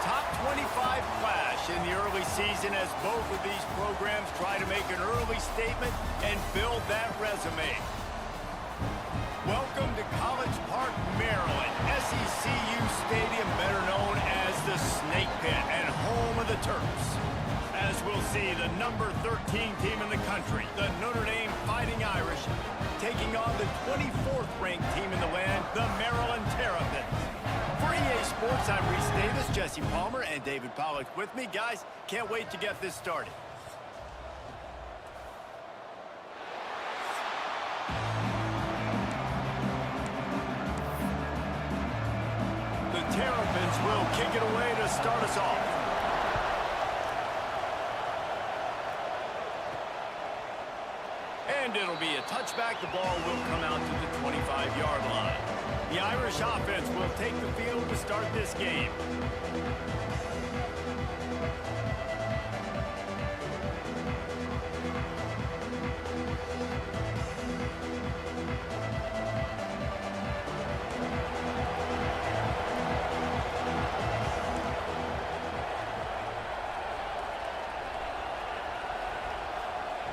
top 25 flash in the early season as both of these programs try to make an early statement and build that resume. Welcome to College Park, Maryland, SECU Stadium, better known as the Snake Pit and home of the Terps. As we'll see, the number 13 team in the country, the Notre Dame Fighting Irish, taking on the 24th ranked team in the land, the Maryland Terrapins. For EA Sports, I'm Reese Davis, Jesse Palmer, and David Pollack with me. Guys, can't wait to get this started. The Terrapins will kick it away to start us off. And it'll be a touchback. The ball will come out to the 25-yard line. The Irish offense will take the field to start this game.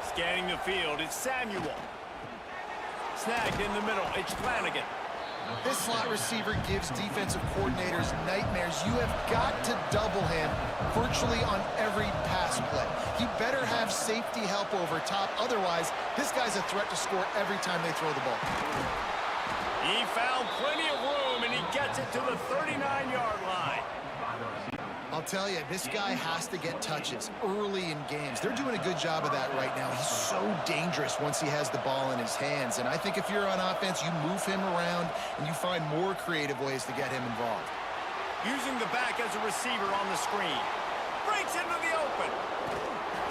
Scanning the field, it's Samuel. Snagged in the middle, it's Flanagan. This slot receiver gives defensive coordinators nightmares. You have got to double him virtually on every pass play. He better have safety help over top. Otherwise, this guy's a threat to score every time they throw the ball. He found plenty of room, and he gets it to the 39-yard line. I'll tell you, this guy has to get touches early in games. They're doing a good job of that right now. He's so dangerous once he has the ball in his hands. And I think if you're on offense, you move him around and you find more creative ways to get him involved. Using the back as a receiver on the screen. Breaks into the open.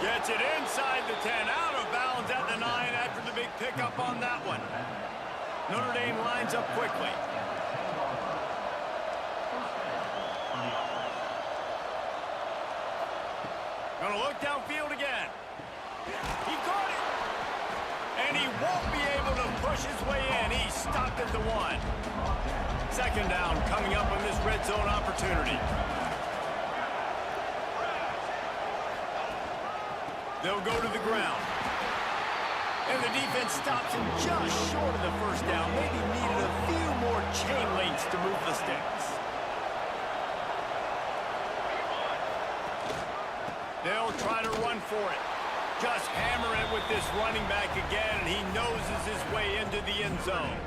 Gets it inside the 10, out of bounds at the 9 after the big pickup on that one. Notre Dame lines up quickly. Gonna look downfield again. He caught it. And he won't be able to push his way in. He's stopped at the 1. Second down coming up on this red zone opportunity. They'll go to the ground. And the defense stops him just short of the first down. Maybe needed a few more chain links to move the sticks. They'll try to run for it. Just hammer it with this running back again, and he noses his way into the end zone.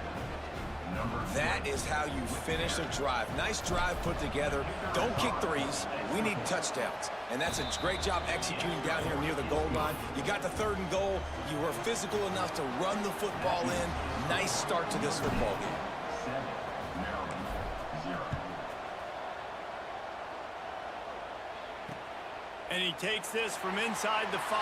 That is how you finish a drive. Nice drive put together. Don't kick threes. We need touchdowns. And that's a great job executing down here near the goal line. You got the 3rd and goal. You were physical enough to run the football in. Nice start to this football game. And he takes this from inside the 5.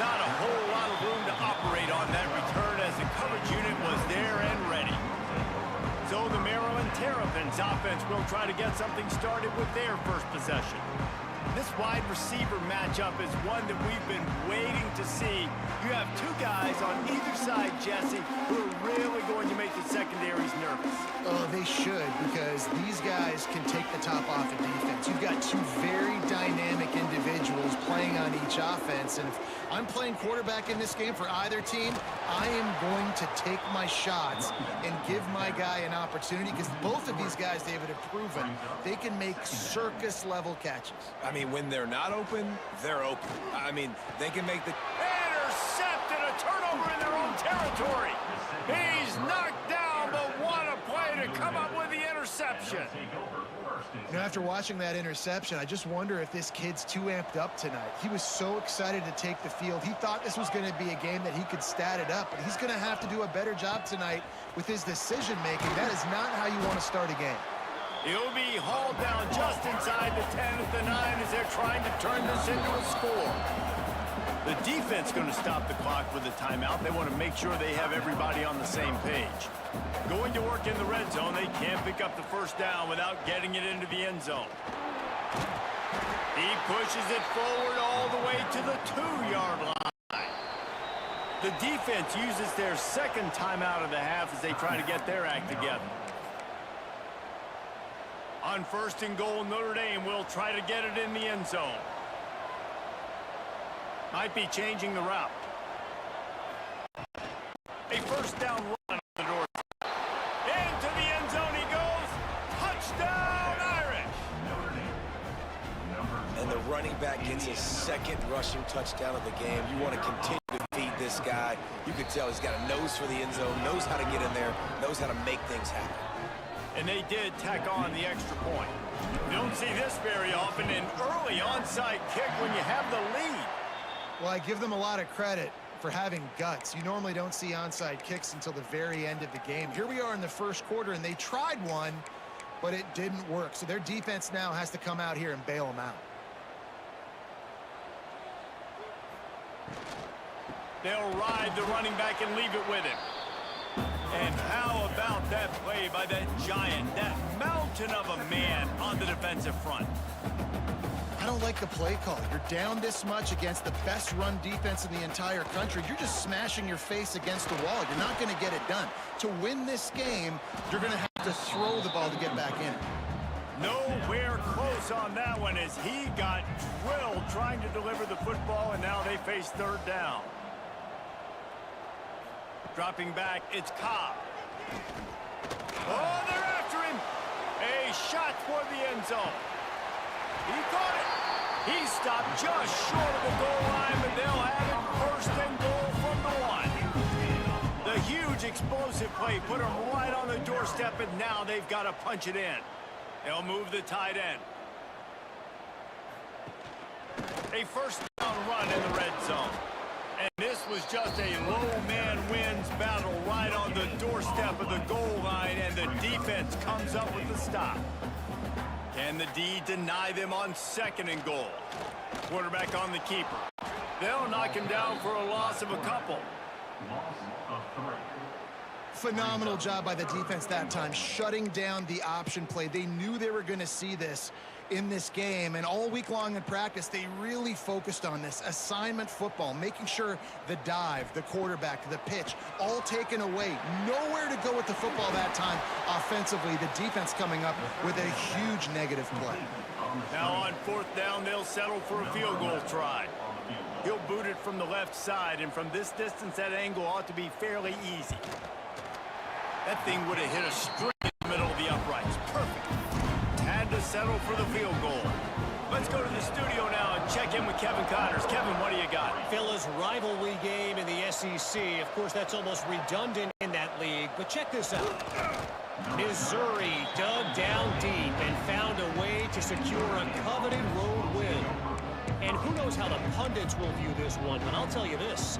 Not a whole lot of room to operate on that return as the coverage unit was there and ready. So the Maryland Terrapins offense will try to get something started with their first possession. This wide receiver matchup is one that we've been waiting to see. You have two guys on either side, Jesse, who are really going to make the secondaries nervous. Oh, they should, because these guys can take the top off of defense. You've got two very dynamic individuals playing on each offense, and if I'm playing quarterback in this game for either team, I am going to take my shots and give my guy an opportunity, because both of these guys, David, have proven they can make circus-level catches. I mean, when they're not open, they're open. I mean, they can make the... Intercepted, a turnover in their own territory. He's knocked down, but what a play to come up with the interception. You know, after watching that interception, I just wonder if this kid's too amped up tonight. He was so excited to take the field. He thought this was going to be a game that he could stat it up, but he's going to have to do a better job tonight with his decision-making. That is not how you want to start a game. He'll be hauled down just inside the 10 at the 9 as they're trying to turn this into a score. The defense going to stop the clock with a timeout. They want to make sure they have everybody on the same page. Going to work in the red zone. They can't pick up the first down without getting it into the end zone. He pushes it forward all the way to the 2-yard line. The defense uses their second timeout of the half as they try to get their act together. On 1st and goal, Notre Dame will try to get it in the end zone. Might be changing the route. A first down run on the door. Into the end zone he goes. Touchdown, Irish! And the running back gets his second rushing touchdown of the game. You want to continue to feed this guy. You can tell he's got a nose for the end zone, knows how to get in there, knows how to make things happen. And they did tack on the extra point. You don't see this very often, an early onside kick when you have the lead. Well, I give them a lot of credit for having guts. You normally don't see onside kicks until the very end of the game. Here we are in the first quarter, and they tried one, but it didn't work. So their defense now has to come out here and bail them out. They'll ride the running back and leave it with him. And how about that play by that giant, that mountain of a man on the defensive front? I don't like the play call. You're down this much against the best run defense in the entire country. You're just smashing your face against the wall. You're not going to get it done. To win this game, you're going to have to throw the ball to get back in. Nowhere close on that one as he got drilled trying to deliver the football, and now they face 3rd down. Dropping back, it's Cobb. Oh, they're after him. A shot toward the end zone. He caught it. He stopped just short of the goal line, but they'll have it 1st and goal from the 1. The huge explosive play put them right on the doorstep, and now they've got to punch it in. They'll move the tight end. A first down run in the red zone. And this was just a low man wins battle right on the doorstep of the goal line, and the defense comes up with the stop. Can the D deny them on 2nd and goal? Quarterback on the keeper. They'll knock him down for a loss of a couple. Phenomenal job by the defense that time, shutting down the option play. They knew they were going to see this in this game, and all week long in practice, they really focused on this assignment football, making sure the dive, the quarterback, the pitch, all taken away. Nowhere to go with the football that time offensively. The defense coming up with a huge negative play. Now on 4th down, they'll settle for a field goal try. He'll boot it from the left side, and from this distance, that angle ought to be fairly easy. That thing would have hit a straight in the middle of the uprights. Perfect. Had to settle for the field goal. Let's go to the studio now and check in with Kevin Connors. Kevin, what do you got? Fellas, rivalry game in the SEC. Of course, that's almost redundant in that league, but check this out. Missouri dug down deep and found a way to secure a coveted road win. And who knows how the pundits will view this one, but I'll tell you this.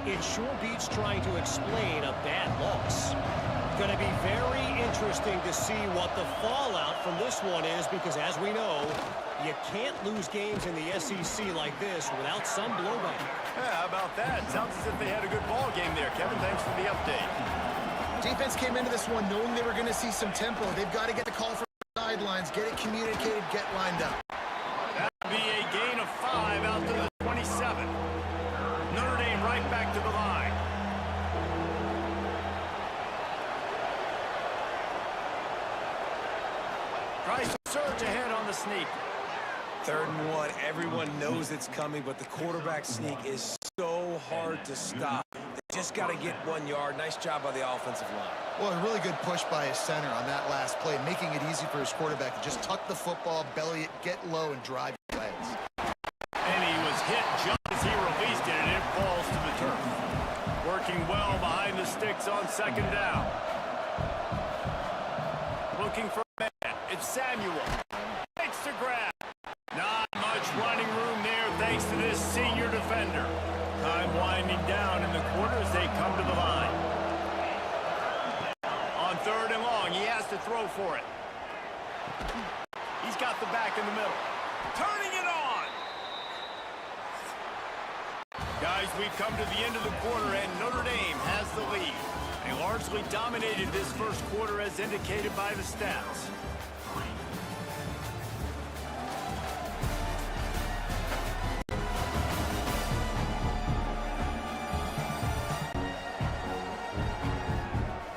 It sure beats trying to explain a bad loss. Going to be very interesting to see what the fallout from this one is, because as we know, you can't lose games in the SEC like this without some blowback. Yeah, how about that? Sounds as if they had a good ball game there. Kevin, thanks for the update. Defense came into this one knowing they were going to see some tempo. They've got to get the call from the sidelines, get it communicated, get lined up. That'll be a gain of 5 out to the 27. Notre Dame right back to the line. Tries to surge ahead on the sneak. 3rd and 1. Everyone knows it's coming, but the quarterback sneak is so hard to stop. They just got to get 1 yard. Nice job by the offensive line. Well, a really good push by his center on that last play, making it easy for his quarterback to just tuck the football, belly it, get low, and drive your legs. And he was hit just as he released it, and it falls to the turf. Working well behind the sticks on 2nd down. Looking for a man. It's Samuel. Takes the grab. Not much running room there thanks to this senior defender. Time winding down in the quarter as they come to the line. On 3rd and long, he has to throw for it. He's got the back in the middle. Turning it on! Guys, we've come to the end of the quarter, and Notre Dame has the lead. They largely dominated this first quarter as indicated by the stats.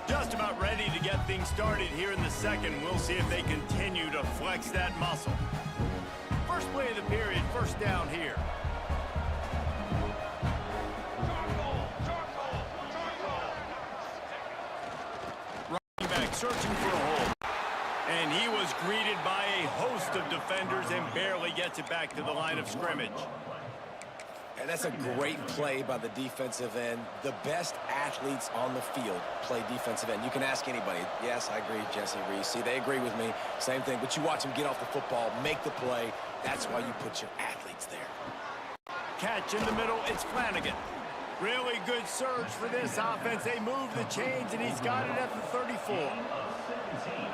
Just about ready to get things started here in the second. We'll see if they continue to flex that muscle. First play of the period, first down here. Running back searching for a hole. And he was greeted by a host of defenders and barely gets it back to the line of scrimmage. And that's a great play by the defensive end. The best athletes on the field play defensive end. You can ask anybody. Yes, I agree, Jesse Reese. See, they agree with me. Same thing. But you watch them get off the football, make the play. That's why you put your athletes there. Catch in the middle. It's Flanagan. Really good surge for this offense. They move the chains, and he's got it at the 34.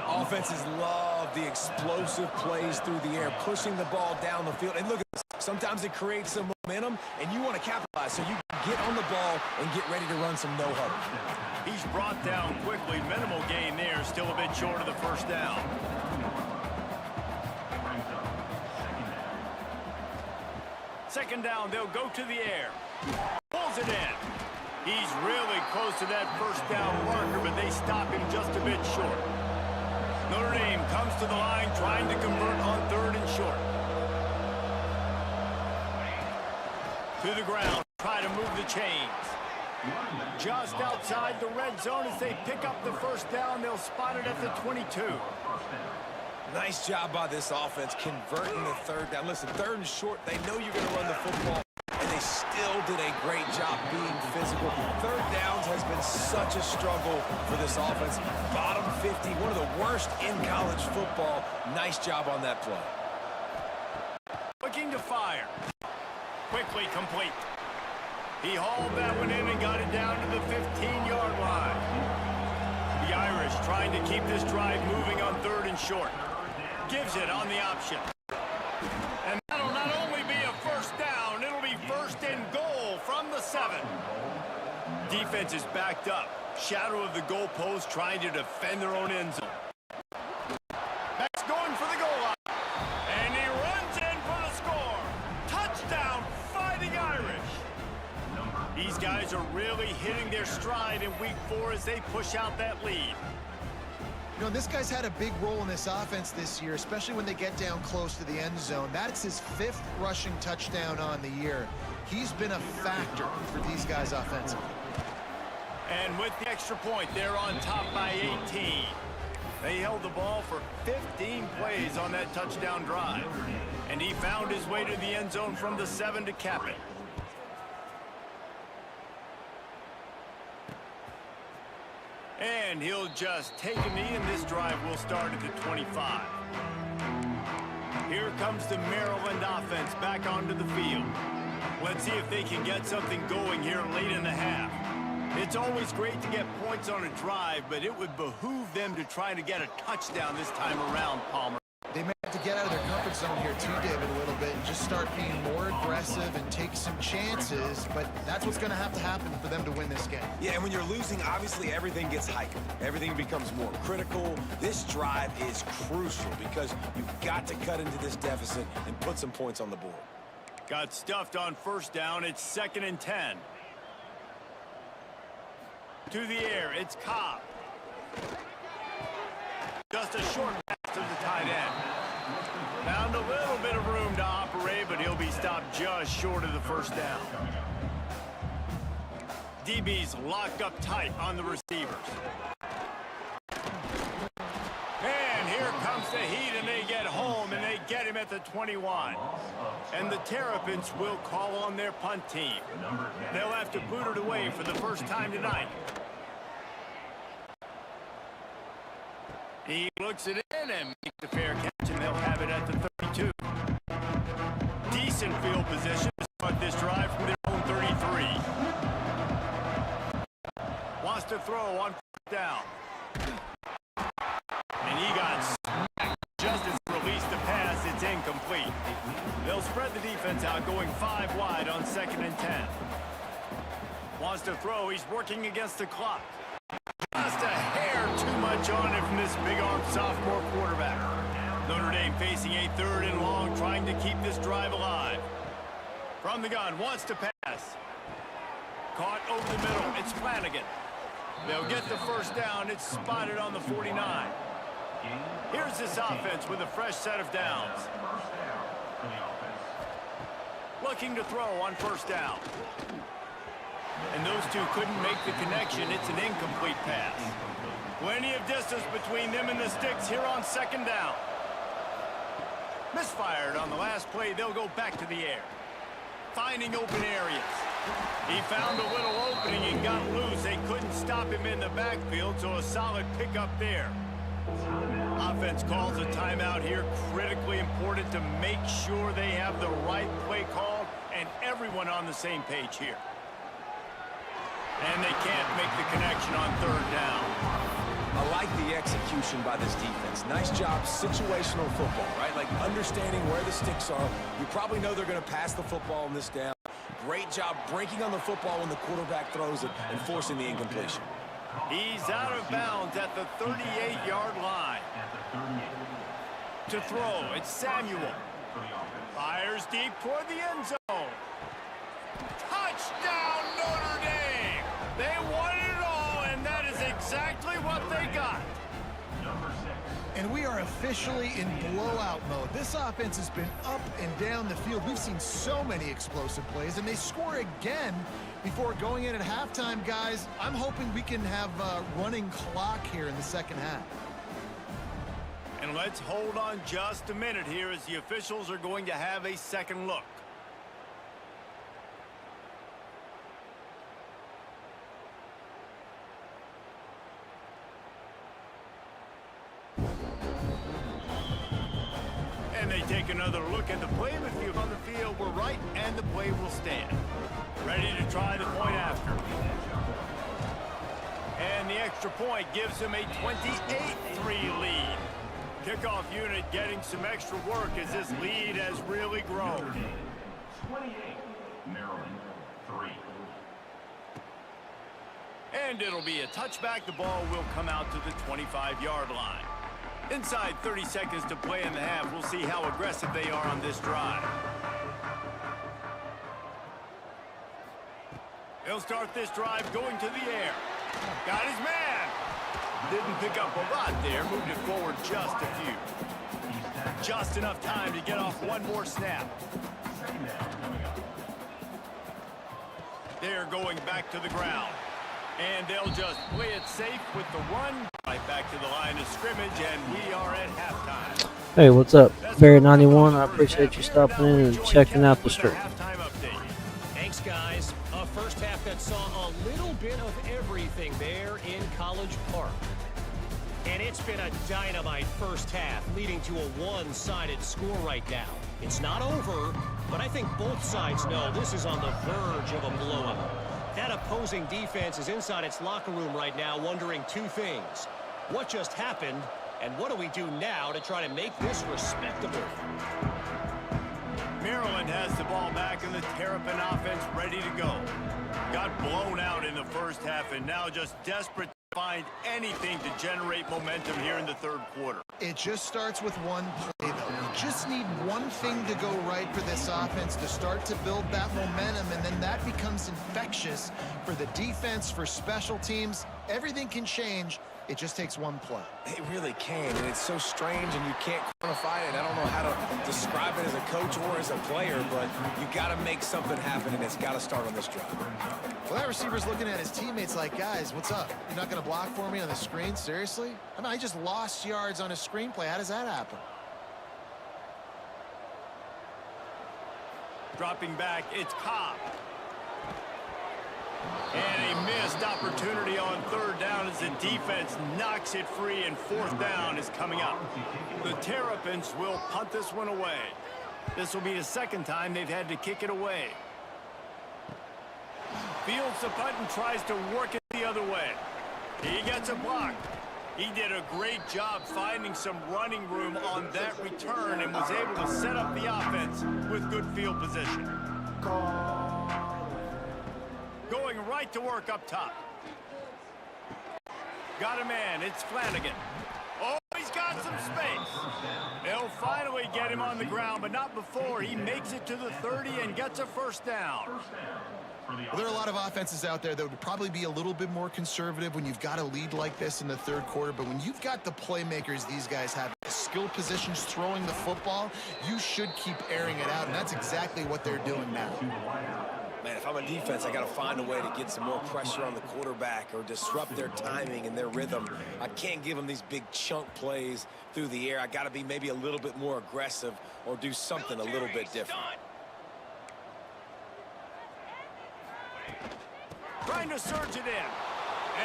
Offenses love the explosive plays through the air, pushing the ball down the field. And look at this. Sometimes it creates some momentum, and you want to capitalize so you can get on the ball and get ready to run some no-huddle. He's brought down quickly. Minimal gain there. Still a bit short of the first down. Second down, they'll go to the air. Pulls it in. He's really close to that first down marker, but they stop him just a bit short. Notre Dame comes to the line trying to convert on third and short. To the ground, try to move the chains. Just outside the red zone as they pick up the first down. They'll spot it at the 22. Nice job by this offense converting the third down. Listen, third and short, they know you're going to run the football, and they still did a great job being physical. Third downs has been such a struggle for this offense. Bottom 50, one of the worst in college football. Nice job on that play. Looking to fire. Quickly complete. He hauled that one in and got it down to the 15-yard line. The Irish trying to keep this drive moving on third and short. Gives it on the option. And that'll not only be a first down, it'll be first and goal from the 7. Defense is backed up. Shadow of the goalpost trying to defend their own end zone. Max going for the goal line. And he runs in for the score. Touchdown, Fighting Irish. These guys are really hitting their stride in week 4 as they push out that lead. You know, this guy's had a big role in this offense this year, especially when they get down close to the end zone. That's his 5th rushing touchdown on the year. He's been a factor for these guys offensively. And with the extra point, they're on top by 18. They held the ball for 15 plays on that touchdown drive. And he found his way to the end zone from the 7 to cap it. And he'll just take a knee, and this drive will start at the 25. Here comes the Maryland offense back onto the field. Let's see if they can get something going here late in the half. It's always great to get points on a drive, but it would behoove them to try to get a touchdown this time around, Palmer. They may have to get out of their comfort zone here too, David, a little bit, and just start being more aggressive and take some chances, but that's what's going to happen for them to win this game. Yeah, and when you're losing, obviously everything gets heightened. Everything becomes more critical. This drive is crucial because you've got to cut into this deficit and put some points on the board. Got stuffed on first down. It's 2nd and 10. To the air, it's Cobb. Just a short pass to the tight end. Found a little bit of room to operate, but he'll be stopped just short of the first down. DB's locked up tight on the receivers. And here comes the heat, and they get home, and they get him at the 21. And the Terrapins will call on their punt team. They'll have to boot it away for the first time tonight. He looks it in and makes the fair catch, and they'll have it at the 32. Decent field position to start this drive from their own 33. Wants to throw on first down. And he got smacked just as he released the pass. It's incomplete. They'll spread the defense out, going 5 wide on 2nd and 10. Wants to throw. He's working against the clock. Just a hair too much on it from this big-armed sophomore quarterback. Notre Dame facing a 3rd and long, trying to keep this drive alive. From the gun, wants to pass. Caught over the middle. It's Flanagan. They'll get the first down. It's spotted on the 49. Here's this offense with a fresh set of downs. Looking to throw on first down. And those two couldn't make the connection. It's an incomplete pass. Plenty of distance between them and the sticks here on second down. Misfired on the last play. They'll go back to the air. Finding open areas. He found a little opening and got loose. They couldn't stop him in the backfield, so a solid pickup there. Offense calls a timeout here. Critically important to make sure they have the right play called and everyone on the same page here. And they can't make the connection on third down. I like the execution by this defense. Nice job, situational football, right? Like understanding where the sticks are. You probably know they're going to pass the football on this down. Great job breaking on the football when the quarterback throws it and forcing the incompletion. He's out of bounds at the 38-yard line. To throw, it's Samuel. Fires deep toward the end zone. Touchdown, Notre Dame! They won it all, and that is exactly what they got. And we are officially in blowout mode. This offense has been up and down the field. We've seen so many explosive plays, and they score again before going in at halftime, guys. I'm hoping we can have a running clock here in the second half. And let's hold on just a minute here as the officials are going to have a second look. And they take another look at the play. The field on the field were right, and the play will stand. Ready to try the point after. And the extra point gives them a 28-3 lead. Kickoff unit getting some extra work as this lead has really grown. 28, Maryland, 3. And it'll be a touchback. The ball will come out to the 25-yard line. Inside 30 seconds to play in the half. We'll see how aggressive they are on this drive. He'll start this drive going to the air. Got his man. Didn't pick up a lot there. Moved it forward just a few. Just enough time to get off one more snap. They're going back to the ground. And they'll just play it safe with the run. Right back to the line of scrimmage, and we are at halftime. Hey, what's up? Barry91, I appreciate you stopping in and checking out the stream. Thanks, guys. A first half that saw a little bit of everything there in College Park. And it's been a dynamite first half, leading to a one-sided score right now. It's not over, but I think both sides know this is on the verge of a blowout. That opposing defense is inside its locker room right now wondering two things. What just happened, and what do we do now to try to make this respectable? Maryland has the ball back in the Terrapin offense ready to go. Got blown out in the first half and now just desperate to find anything to generate momentum here in the third quarter. It just starts with one play, though. You just need one thing to go right for this offense to start to build that momentum, and then that becomes infectious for the defense, for special teams. Everything can change. It just takes one play. It really can, and it's so strange, and you can't quantify it. I don't know how to describe it as a coach or as a player, but you got to make something happen, and it's got to start on this drive. Well, that receiver's looking at his teammates like, guys, what's up? You're not going to block for me on the screen? Seriously? I mean, I just lost yards on a screenplay. How does that happen? Dropping back, it's Cobb. And a missed opportunity on third down as the defense knocks it free, and fourth down is coming up. The Terrapins will punt this one away. This will be the second time they've had to kick it away. Fields the punt and tries to work it the other way. He gets a block. He did a great job finding some running room on that return and was able to set up the offense with good field position. Going right to work up top. Got a man. It's Flanagan. Oh, he's got some space. They'll finally get him on the ground, but not before he makes it to the 30 and gets a first down. Well, there are a lot of offenses out there that would probably be a little bit more conservative when you've got a lead like this in the third quarter, but when you've got the playmakers these guys have, skill positions throwing the football, you should keep airing it out, and that's exactly what they're doing now. Man, if I'm a defense, I got to find a way to get some more pressure on the quarterback or disrupt their timing and their rhythm. I can't give them these big chunk plays through the air. I got to be maybe a little bit more aggressive or do something a little bit different. Trying to surge it in.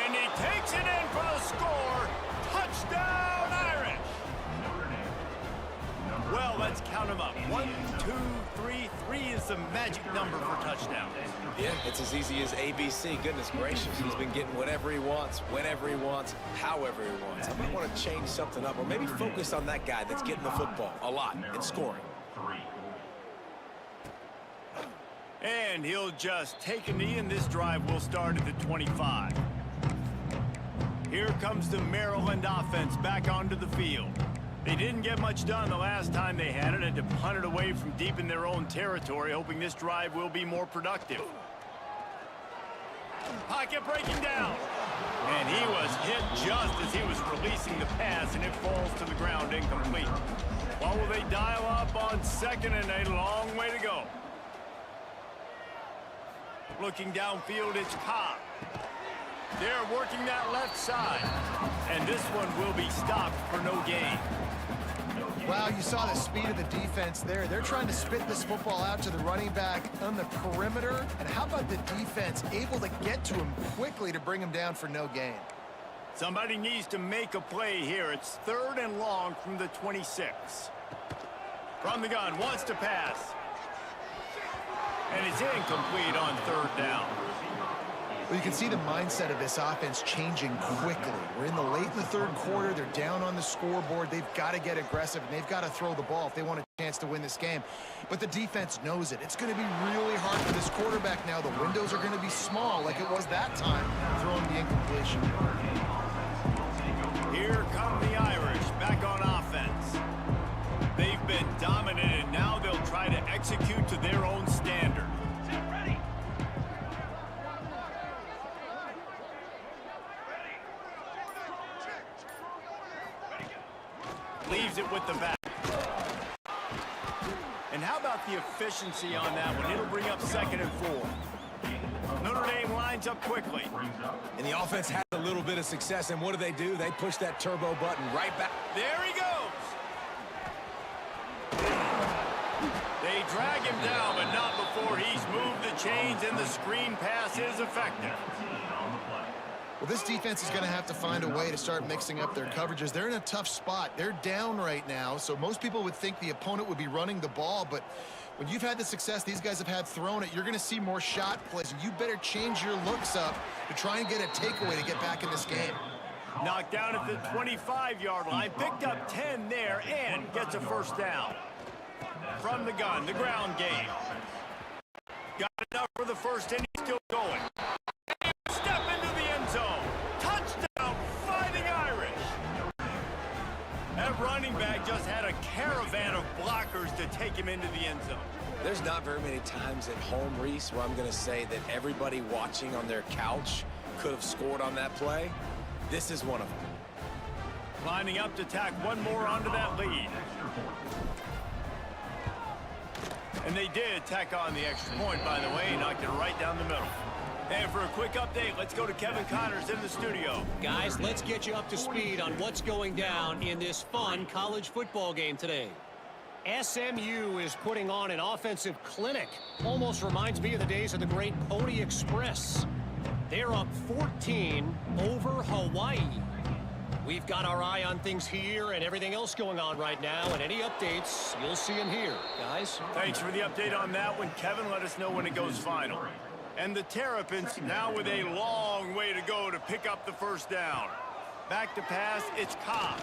And he takes it in for the score. Touchdown, Irish. Well, let's count them up. 1, 2, 3. 3 is the magic number for touchdowns. Yeah, it's as easy as ABC. Goodness gracious. He's been getting whatever he wants, whenever he wants, however he wants. I might want to change something up or maybe focus on that guy that's getting the football a lot and scoring. And he'll just take a knee, and this drive will start at the 25. Here comes the Maryland offense back onto the field. They didn't get much done the last time they had it, and to punt it away from deep in their own territory, hoping this drive will be more productive. Pocket breaking down. And he was hit just as he was releasing the pass, and it falls to the ground incomplete. What will they dial up on second and a long way to go? Looking downfield, it's Cobb. They're working that left side. And this one will be stopped for no gain. Wow, you saw the speed of the defense there. They're trying to spit this football out to the running back on the perimeter. And how about the defense able to get to him quickly to bring him down for no gain? Somebody needs to make a play here. It's 3rd and long from the 26. From the gun, wants to pass. And it's incomplete on 3rd down. Well, you can see the mindset of this offense changing quickly. We're in the late in the 3rd quarter. They're down on the scoreboard. They've got to get aggressive, and they've got to throw the ball if they want a chance to win this game. But the defense knows it. It's going to be really hard for this quarterback now. The windows are going to be small like it was that time, throwing the incompletion. Here come the Irish back on offense. They've been dominated. Now they'll try to execute to their own standard. Leaves it with the back. And how about the efficiency on that one? It'll bring up 2nd and 4. Notre Dame lines up quickly. And the offense had a little bit of success, and what do? They push that turbo button right back. There he goes. They drag him down, but not before he's moved the chains, and the screen pass is effective. Well, this defense is going to have to find a way to start mixing up their coverages. They're in a tough spot. They're down right now, so most people would think the opponent would be running the ball, but when you've had the success these guys have had throwing it, you're going to see more shot plays, and you better change your looks up to try and get a takeaway to get back in this game. Knocked down at the 25-yard line, picked up 10 there, and gets a first down. From the gun, the ground game. Got enough for the first, and he's still going. Step into the end zone. Touchdown, Fighting Irish. That running back just had a caravan of blockers to take him into the end zone. There's not very many times at home, Reese, where I'm going to say that everybody watching on their couch could have scored on that play. This is one of them. Lining up to tack one more onto that lead. And they did tack on the extra point, by the way. Knocked it right down the middle. And for a quick update, let's go to Kevin Connors in the studio. Guys, let's get you up to speed on what's going down in this fun college football game today. SMU is putting on an offensive clinic. Almost reminds me of the days of the great Pony Express. They're up 14 over Hawaii. We've got our eye on things here and everything else going on right now, and any updates, you'll see them here. Guys? Thanks for the update on that one, Kevin. Let us know when it goes final. And the Terrapins now with a long way to go to pick up the first down. Back to pass, it's Cobb.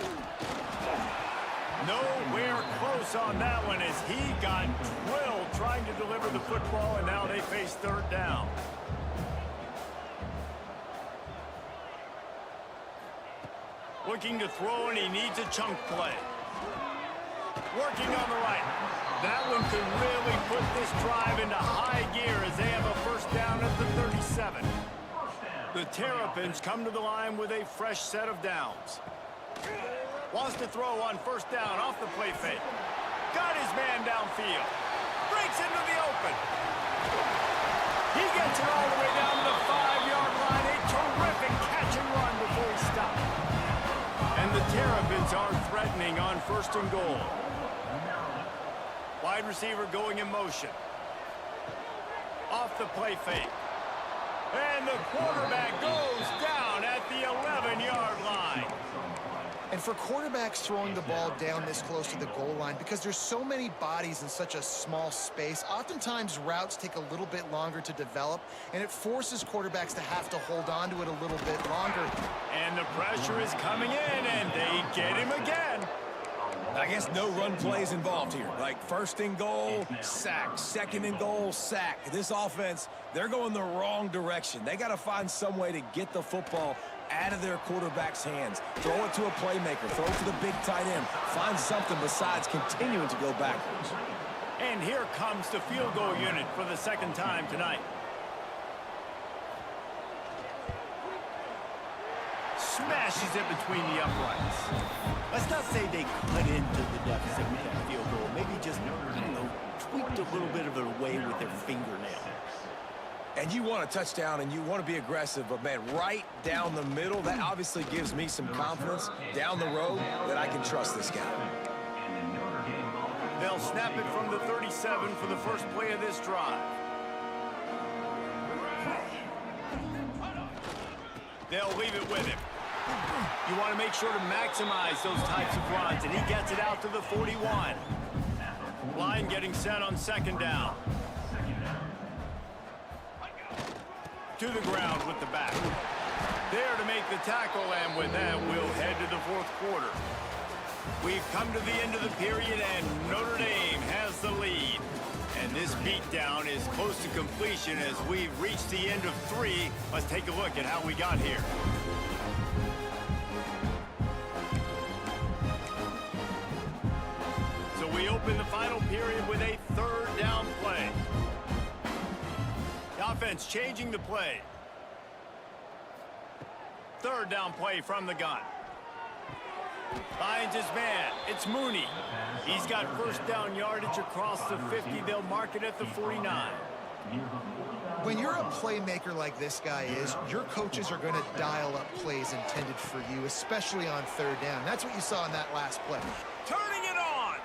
Nowhere close on that one as he got drilled trying to deliver the football, and now they face 3rd down. Looking to throw, and he needs a chunk play. Working on the right. That one could really put this drive into high gear as they have a first down at the 37. The Terrapins come to the line with a fresh set of downs. Wants to throw on first down off the play fake. Got his man downfield. Breaks into the open. He gets it all the way down to the 5-yard line. A terrific catch and run before he stopped. And the Terrapins are threatening on first and goal. Wide receiver going in motion. Off the play fake. And the quarterback goes down at the 11-yard line. And for quarterbacks throwing the ball down this close to the goal line, because there's so many bodies in such a small space, oftentimes routes take a little bit longer to develop, and it forces quarterbacks to have to hold on to it a little bit longer. And the pressure is coming in, and they get him again. I guess no run plays involved here. Like first and goal, sack. Second and goal, sack. This offense, they're going the wrong direction. They got to find some way to get the football out of their quarterback's hands. Throw it to a playmaker. Throw it to the big tight end. Find something besides continuing to go backwards. And here comes the field goal unit for the second time tonight. Smashes it between the uprights. Let's not say they cut into the deficit with that field goal. Maybe just, I don't know, tweaked a little bit of it away with their fingernail. And you want a touchdown and you want to be aggressive, but man, right down the middle, that obviously gives me some confidence down the road that I can trust this guy. They'll snap it from the 37 for the first play of this drive. They'll leave it with him. You want to make sure to maximize those types of runs, and he gets it out to the 41. Line getting set on second down. To the ground with the back. There to make the tackle, and with that, we'll head to the fourth quarter. We've come to the end of the period, and Notre Dame has the lead. And this beatdown is close to completion as we've reached the end of 3. Let's take a look at how we got here. So we open the final period with a third down play. The offense changing the play. Third down play from the gun. Finds his man. It's Mooney. He's got first down yardage across the 50. They'll mark it at the 49. When you're a playmaker like this guy is, your coaches are going to dial up plays intended for you, especially on third down. That's what you saw in that last play. Turning it on.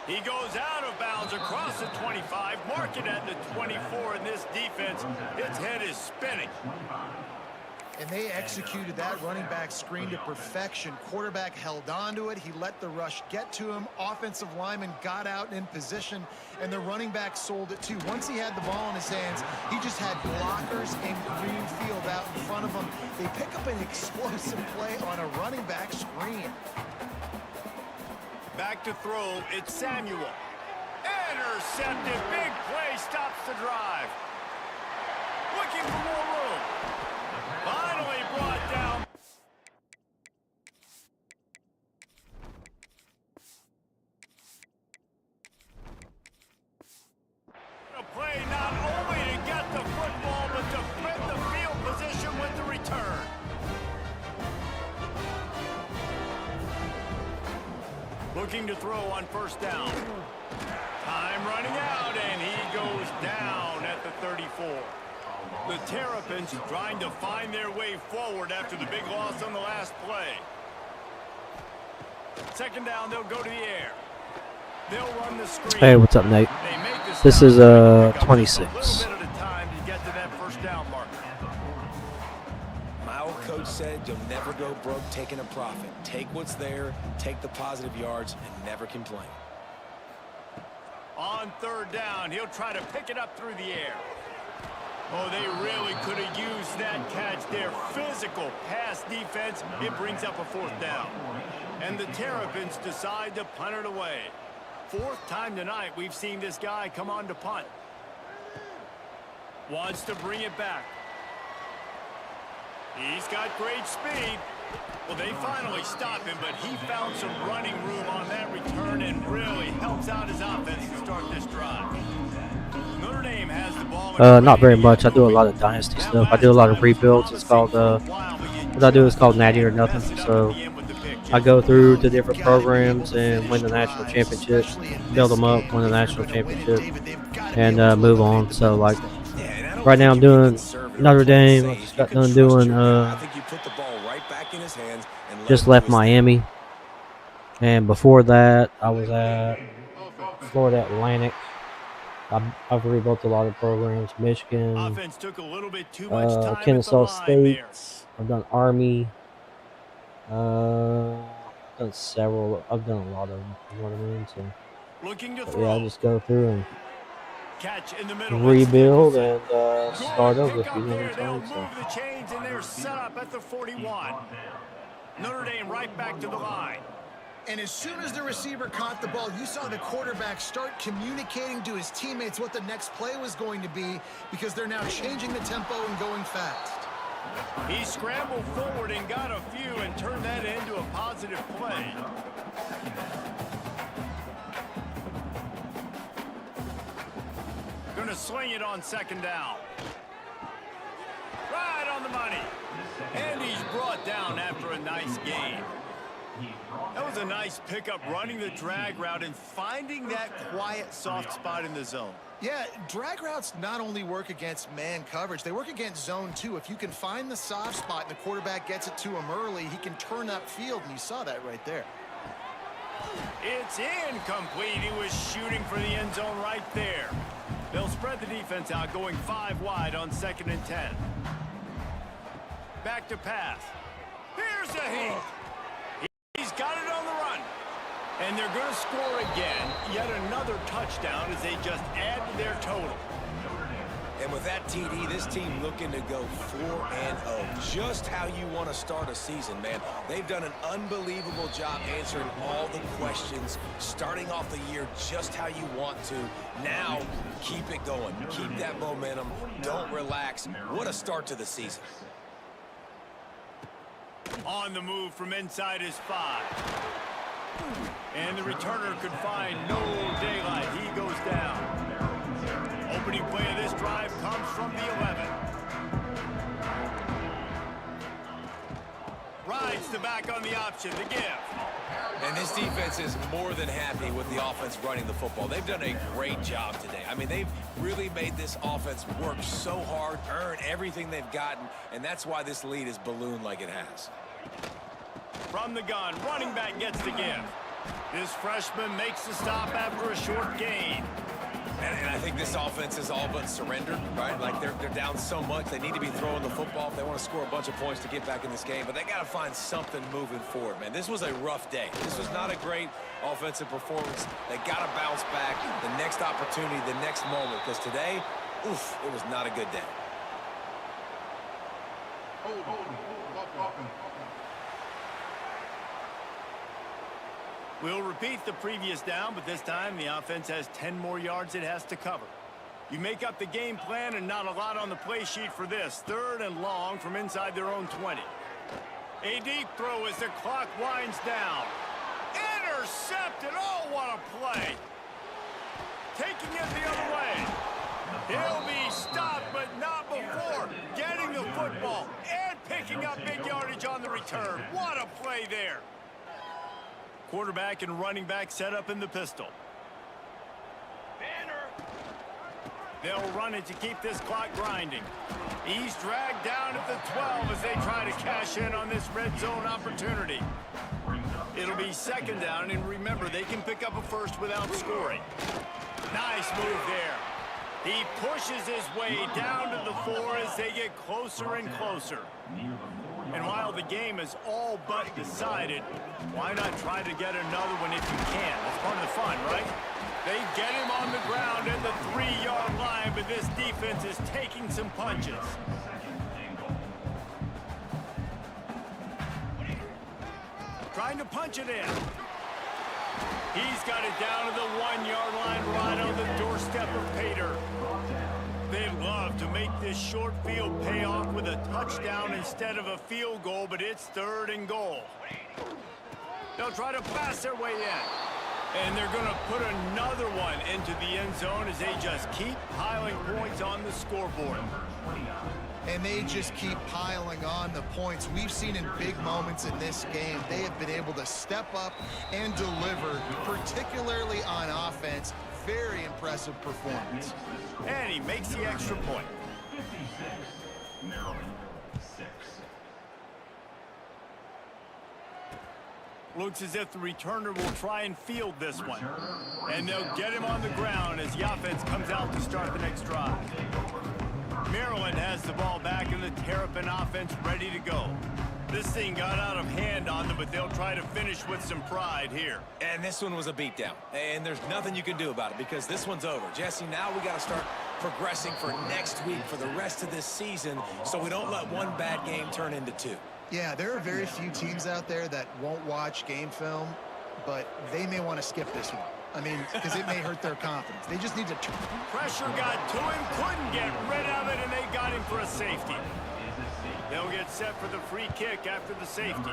He goes out of bounds across the 25. Mark it at the 24 in this defense. Its head is spinning. And they executed that running back screen to perfection. Quarterback held on to it. He let the rush get to him. Offensive lineman got out in position, and the running back sold it too. Once he had the ball in his hands, he just had blockers and green field out in front of him. They pick up an explosive play on a running back screen. Back to throw. It's Samuel. Intercepted. Big play stops the drive. Looking for more room. Finally brought down. A play not only to get the football, but to flip the field position with the return. Looking to throw on first down. Time running out, and he goes down at the 34. The Terrapins trying to find their way forward after the big loss on the last play. Second down, they'll go to the air. They'll run the screen. Hey, what's up, Nate? This is 26. A little bit at a time to get to that first down marker. My old coach said you'll never go broke taking a profit. Take what's there, take the positive yards, and never complain. On third down, he'll try to pick it up through the air. Oh, they really could have used that catch there. Physical pass defense. It brings up a fourth down. And the Terrapins decide to punt it away. Fourth time tonight we've seen this guy come on to punt. Wants to bring it back. He's got great speed. Well, they finally stop him, but he found some running room on that return and really helps out his offense to start this drive. Notre Dame has the ball. Not very much. I do a lot of dynasty stuff. I do a lot of rebuilds. It's called what I do is called Natty or Nothing. So I go through to different programs and win the national championship, build them up, win the national championship, and move on. So like right now I'm doing Notre Dame. I just got done doing just left Miami, and before that I was at Florida Atlantic. I've rebuilt a lot of programs, Michigan, Kennesaw State. I've done Army. I've done several. I've done a lot of them. You know what I mean? So yeah, I just go through and rebuild and start over if you know what I'm saying. Move the chains and they're set up at the 41. Notre Dame right back to the line. And as soon as the receiver caught the ball, you saw the quarterback start communicating to his teammates what the next play was going to be because they're now changing the tempo and going fast. He scrambled forward and got a few and turned that into a positive play. Going to sling it on second down. Right on the money. And he's brought down after a nice gain. That was a nice pickup, running the drag route and finding that quiet, soft spot in the zone. Yeah, drag routes not only work against man coverage, they work against zone too. If you can find the soft spot and the quarterback gets it to him early, he can turn upfield, and you saw that right there. It's incomplete. He was shooting for the end zone right there. They'll spread the defense out, going 5 wide on 2nd and 10. Back to pass. Here's a hit. He's got it on the run. And they're going to score again. Yet another touchdown as they just add to their total. And with that TD, this team looking to go 4-0. Just how you want to start a season, man. They've done an unbelievable job answering all the questions, starting off the year just how you want to. Now, keep it going. Keep that momentum. Don't relax. What a start to the season. On the move from inside his 5. And the returner could find no daylight. He goes down. Opening play of this drive comes from the 11. Rides the back on the option to give. And this defense is more than happy with the offense running the football. They've done a great job today. I mean, they've really made this offense work so hard, earn everything they've gotten, and that's why this lead is ballooned like it has. From the gun, running back gets the give. This freshman makes the stop after a short gain. And I think this offense is all but surrendered, right? Like they're down so much, they need to be throwing the football if they want to score a bunch of points to get back in this game. But they got to find something moving forward, man. This was a rough day. This was not a great offensive performance. They got to bounce back. The next opportunity, the next moment. Because today, oof, it was not a good day. We'll repeat the previous down, but this time the offense has 10 more yards it has to cover. You make up the game plan and not a lot on the play sheet for this. 3rd and long from inside their own 20. A deep throw as the clock winds down. Intercepted. Oh, what a play. Taking it the other way. He'll be stopped, but not before getting the football and picking up big yardage on the return. What a play there. Quarterback and running back set up in the pistol. They'll run it to keep this clock grinding. He's dragged down at the 12 as they try to cash in on this red zone opportunity. It'll be 2nd down, and remember, they can pick up a first without scoring. Nice move there. He pushes his way down to the 4 as they get closer and closer. And while the game is all but decided, why not try to get another one if you can? That's part of the fun, right? They get him on the ground at the 3-yard line, but this defense is taking some punches. Trying to punch it in. He's got it down to the 1-yard line right on the doorstep of Pater. They love to make this short field pay off with a touchdown instead of a field goal, but it's 3rd and goal. They'll try to pass their way in. And they're going to put another one into the end zone as they just keep piling points on the scoreboard. And they just keep piling on the points. We've seen in big moments in this game, they have been able to step up and deliver, particularly on offense. Very impressive performance. And he makes the extra point. 56, Maryland 6. Looks as if the returner will try and field this one. And they'll get him on the ground as the offense comes out to start the next drive. Maryland has the ball back and the Terrapin offense ready to go. This thing got out of hand on them, but they'll try to finish with some pride here. And this one was a beatdown. And there's nothing you can do about it because this one's over. Jesse, now we got to start progressing for next week for the rest of this season so we don't let one bad game turn into 2. Yeah, there are very few teams out there that won't watch game film, but they may want to skip this one. I mean, because it may hurt their confidence. They just need to... Pressure got to him, couldn't get rid of it, and they got him for a safety. They'll get set for the free kick after the safety.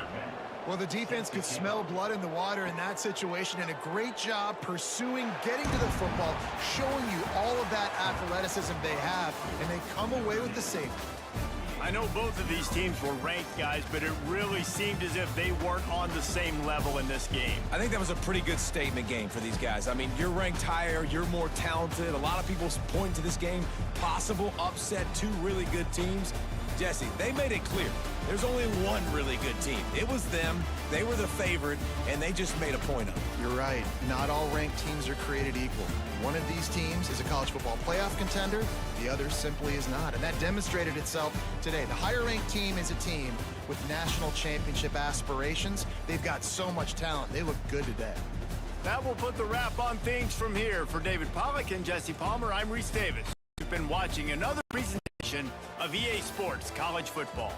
Well, the defense could smell blood in the water in that situation, and a great job pursuing, getting to the football, showing you all of that athleticism they have, and they come away with the safety. I know both of these teams were ranked, guys, but it really seemed as if they weren't on the same level in this game. I think that was a pretty good statement game for these guys. I mean, you're ranked higher, you're more talented. A lot of people point to this game, possible upset, 2 really good teams. Jesse, they made it clear. There's only one really good team. It was them. They were the favorite, and they just made a point of it. You're right. Not all ranked teams are created equal. One of these teams is a college football playoff contender. The other simply is not, and that demonstrated itself today. The higher-ranked team is a team with national championship aspirations. They've got so much talent. They look good today. That will put the wrap on things from here. For David Pollack and Jesse Palmer, I'm Reese Davis. You've been watching another presentation of EA Sports College Football.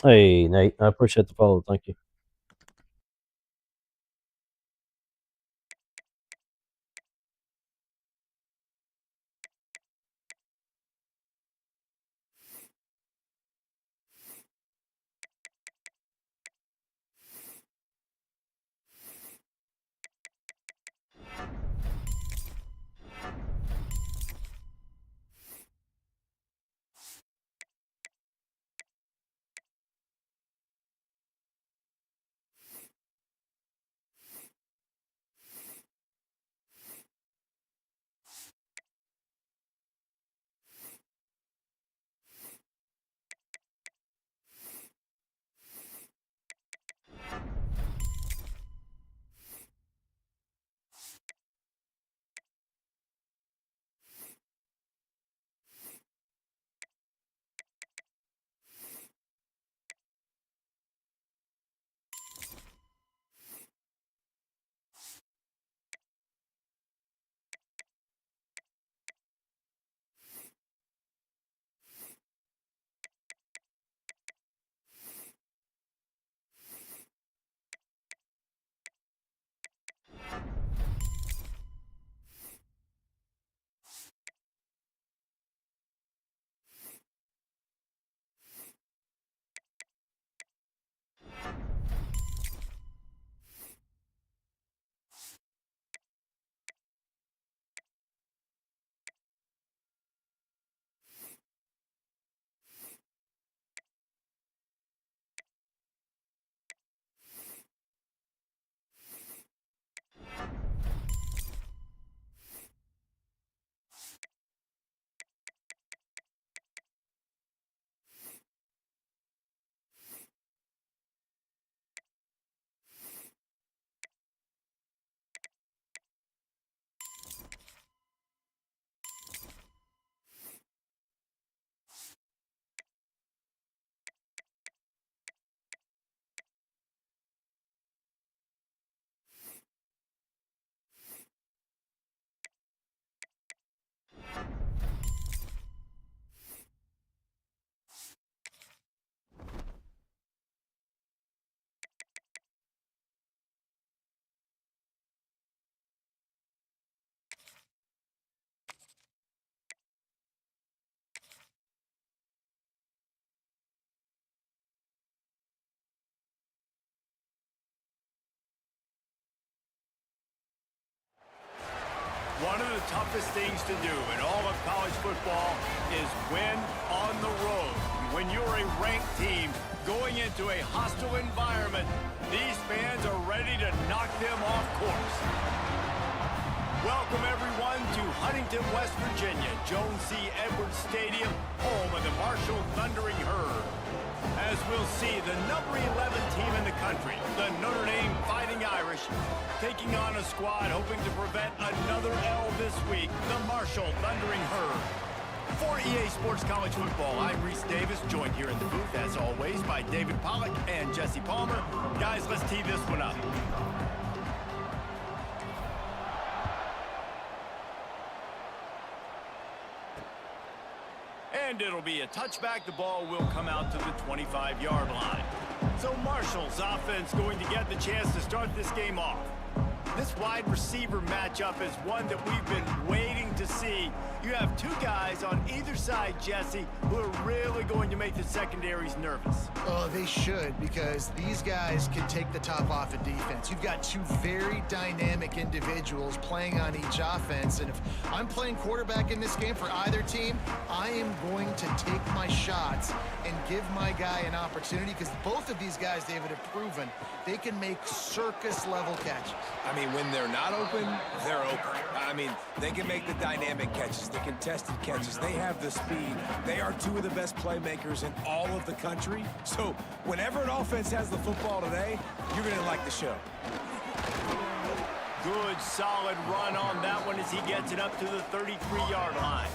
Hey, Nate, I appreciate the follow. Thank you. One of the toughest things to do in all of college football is win on the road. When you're a ranked team going into a hostile environment, these fans are ready to knock them off course. Welcome, everyone, to Huntington, West Virginia, Jones C. Edwards Stadium, home of the Marshall Thundering Herd. As we'll see, the number 11 team in the country, the Notre Dame Fighting Irish, taking on a squad hoping to prevent another L this week, the Marshall Thundering Herd. For EA Sports College Football, I'm Reese Davis, joined here in the booth, as always, by David Pollack and Jesse Palmer. Guys, let's tee this one up. And it'll be a touchback. The ball will come out to the 25-yard line. So Marshall's offense going to get the chance to start this game off. This wide receiver matchup is one that we've been waiting to see. You have two guys on either side, Jesse, who are really going to make the secondaries nervous. Oh, they should, because these guys can take the top off of defense. You've got two very dynamic individuals playing on each offense, and if I'm playing quarterback in this game for either team, I am going to take my shots and give my guy an opportunity, because both of these guys, David, have proven they can make circus-level catches. I mean, when they're not open, they're open. I mean, they can make the dynamic catches, the contested catches. They have the speed. They are two of the best playmakers in all of the country. So whenever an offense has the football today, you're going to like the show. Good, solid run on that one as he gets it up to the 33-yard line.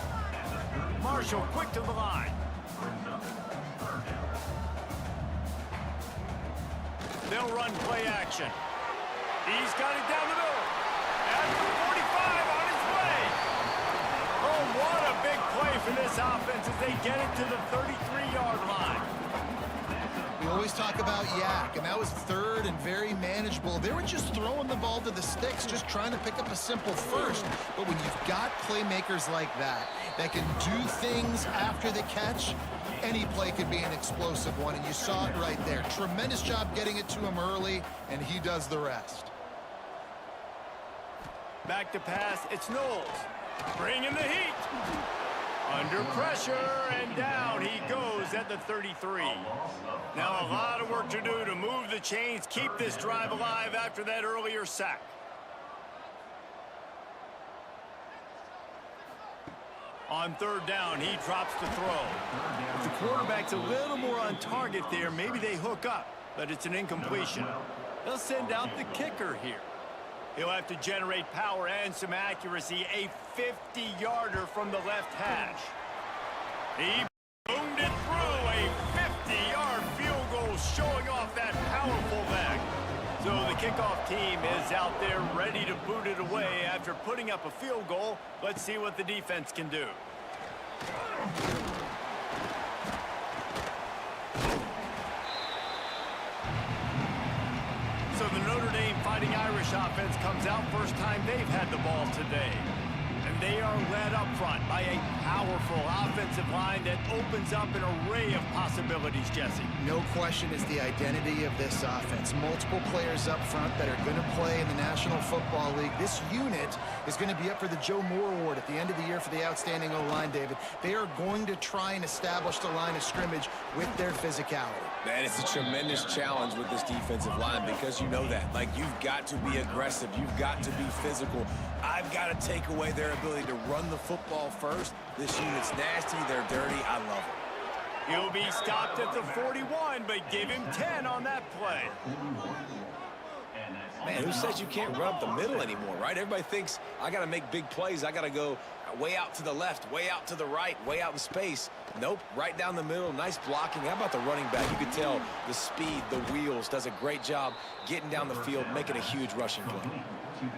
Marshall quick to the line. They'll run play action. He's got it down the middle. At the 45 on his way. Oh, what a big play for this offense as they get it to the 33-yard line. always talk about yak, and that was third and very manageable. They were just throwing the ball to the sticks, just trying to pick up a simple first. But when you've got playmakers like that can do things after the catch, any play could be an explosive one, and you saw it right there. Tremendous job getting it to him early, and he does the rest. Back to pass, it's Knowles. Bringing the heat. Under pressure, and down he goes at the 33. Now a lot of work to do to move the chains, keep this drive alive after that earlier sack. On third down, he drops to throw. If the quarterback's a little more on target there, maybe they hook up, but it's an incompletion. They'll send out the kicker here. He'll have to generate power and some accuracy, a 50-yarder from the left hash. He boomed it through, a 50-yard field goal showing off that powerful leg. So the kickoff team is out there ready to boot it away after putting up a field goal. Let's see what the defense can do. So the Notre Dame Fighting Irish offense comes out, first time they've had the ball today. And they are led up front by a powerful offensive line that opens up an array of possibilities, Jesse. No question is the identity of this offense. Multiple players up front that are going to play in the National Football League. This unit is going to be up for the Joe Moore Award at the end of the year for the outstanding O-line, David. They are going to try and establish the line of scrimmage with their physicality. Man, it's a tremendous challenge with this defensive line because you know that. Like, you've got to be aggressive. You've got to be physical. I've got to take away their ability to run the football first. This unit's nasty. They're dirty. I love it. He'll be stopped at the 41, but give him 10 on that play. Man, who says you can't run up the middle anymore, right? Everybody thinks I got to make big plays. I got to go way out to the left, way out to the right, way out in space. Nope, right down the middle. Nice blocking. How about the running back? You can tell the speed, the wheels, does a great job getting down the field, making a huge rushing play.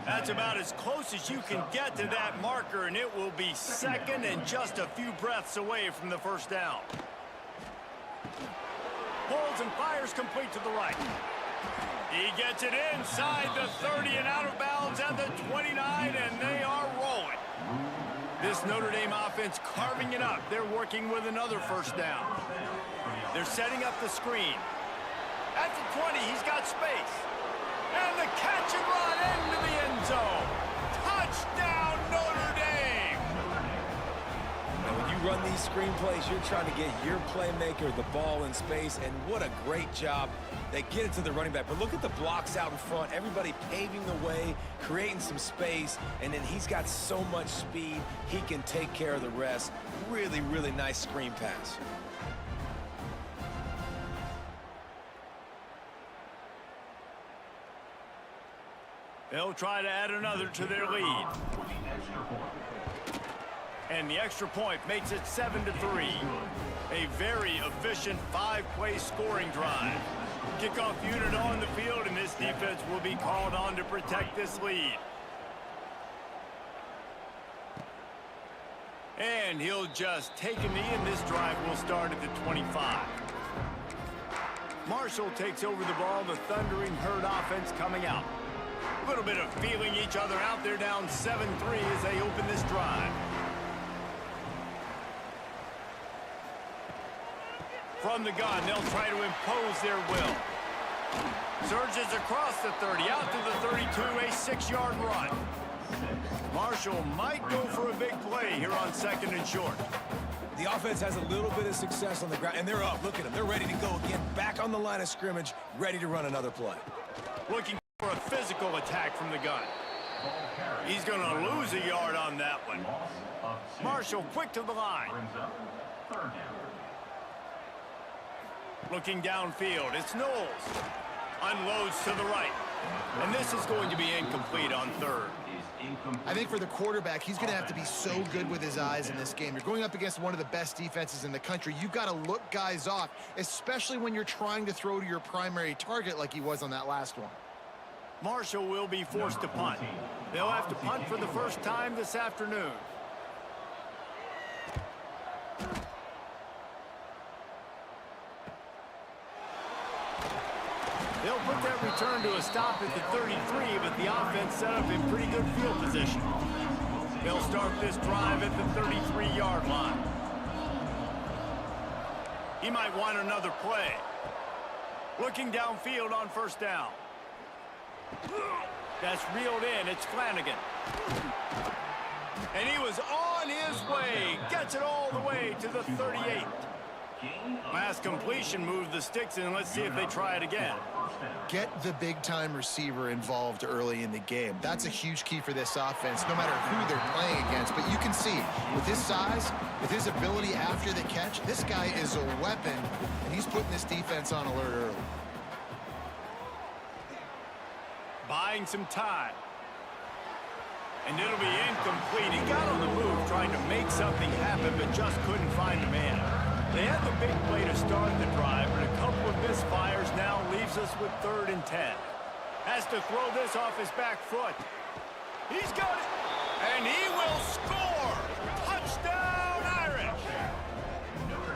That's about as close as you can get to that marker, and it will be second and just a few breaths away from the first down. Pulls and fires complete to the right. He gets it inside the 30 and out of bounds at the 29, and they are rolling. This Notre Dame offense carving it up. They're working with another first down. They're setting up the screen. At the 20, he's got space. And the catch and run into the end zone. Touchdown, Notre Dame! Now, when you run these screen plays, you're trying to get your playmaker the ball in space, and what a great job. They get it to the running back, but look at the blocks out in front. Everybody paving the way, creating some space, and then he's got so much speed, he can take care of the rest. Really, really nice screen pass. They'll try to add another to their lead. And the extra point makes it 7-3. A very efficient 5-play scoring drive. Kickoff unit on the field, and this defense will be called on to protect this lead. And he'll just take a knee, and this drive will start at the 25. Marshall takes over the ball, the thundering herd offense coming out. A little bit of feeling each other out there, down 7-3 as they open this drive. From the gun, they'll try to impose their will. Surges across the 30, out to the 32, a 6-yard run. Marshall might go for a big play here on second and short. The offense has a little bit of success on the ground, and they're up. Look at them. They're ready to go again, back on the line of scrimmage, ready to run another play. Looking for a physical attack from the gun. He's going to lose a yard on that one. Marshall quick to the line. Looking downfield, it's Knowles. Unloads to the right. And this is going to be incomplete on third. I think for the quarterback, he's going to have to be so good with his eyes in this game. You're going up against one of the best defenses in the country. You've got to look guys off, especially when you're trying to throw to your primary target like he was on that last one. Marshall will be forced to punt. They'll have to punt for the first time this afternoon. put that return to a stop at the 33, but the offense set up in pretty good field position. They'll start this drive at the 33-yard line. He might want another play. Looking downfield on first down. That's reeled in. It's Flanagan. And he was on his way. Gets it all the way to the 38. Last completion moved the sticks in. Let's see if they try it again. Get the big-time receiver involved early in the game. That's a huge key for this offense, no matter who they're playing against. But you can see, with his size, with his ability after the catch, this guy is a weapon, and he's putting this defense on alert early. Buying some time. And it'll be incomplete. He got on the move trying to make something happen, but just couldn't find a man. They had the big play to start the drive, but a couple of misfires now leaves us with 3rd and 10. Has to throw this off his back foot. He's got it, and he will score! Touchdown, Irish!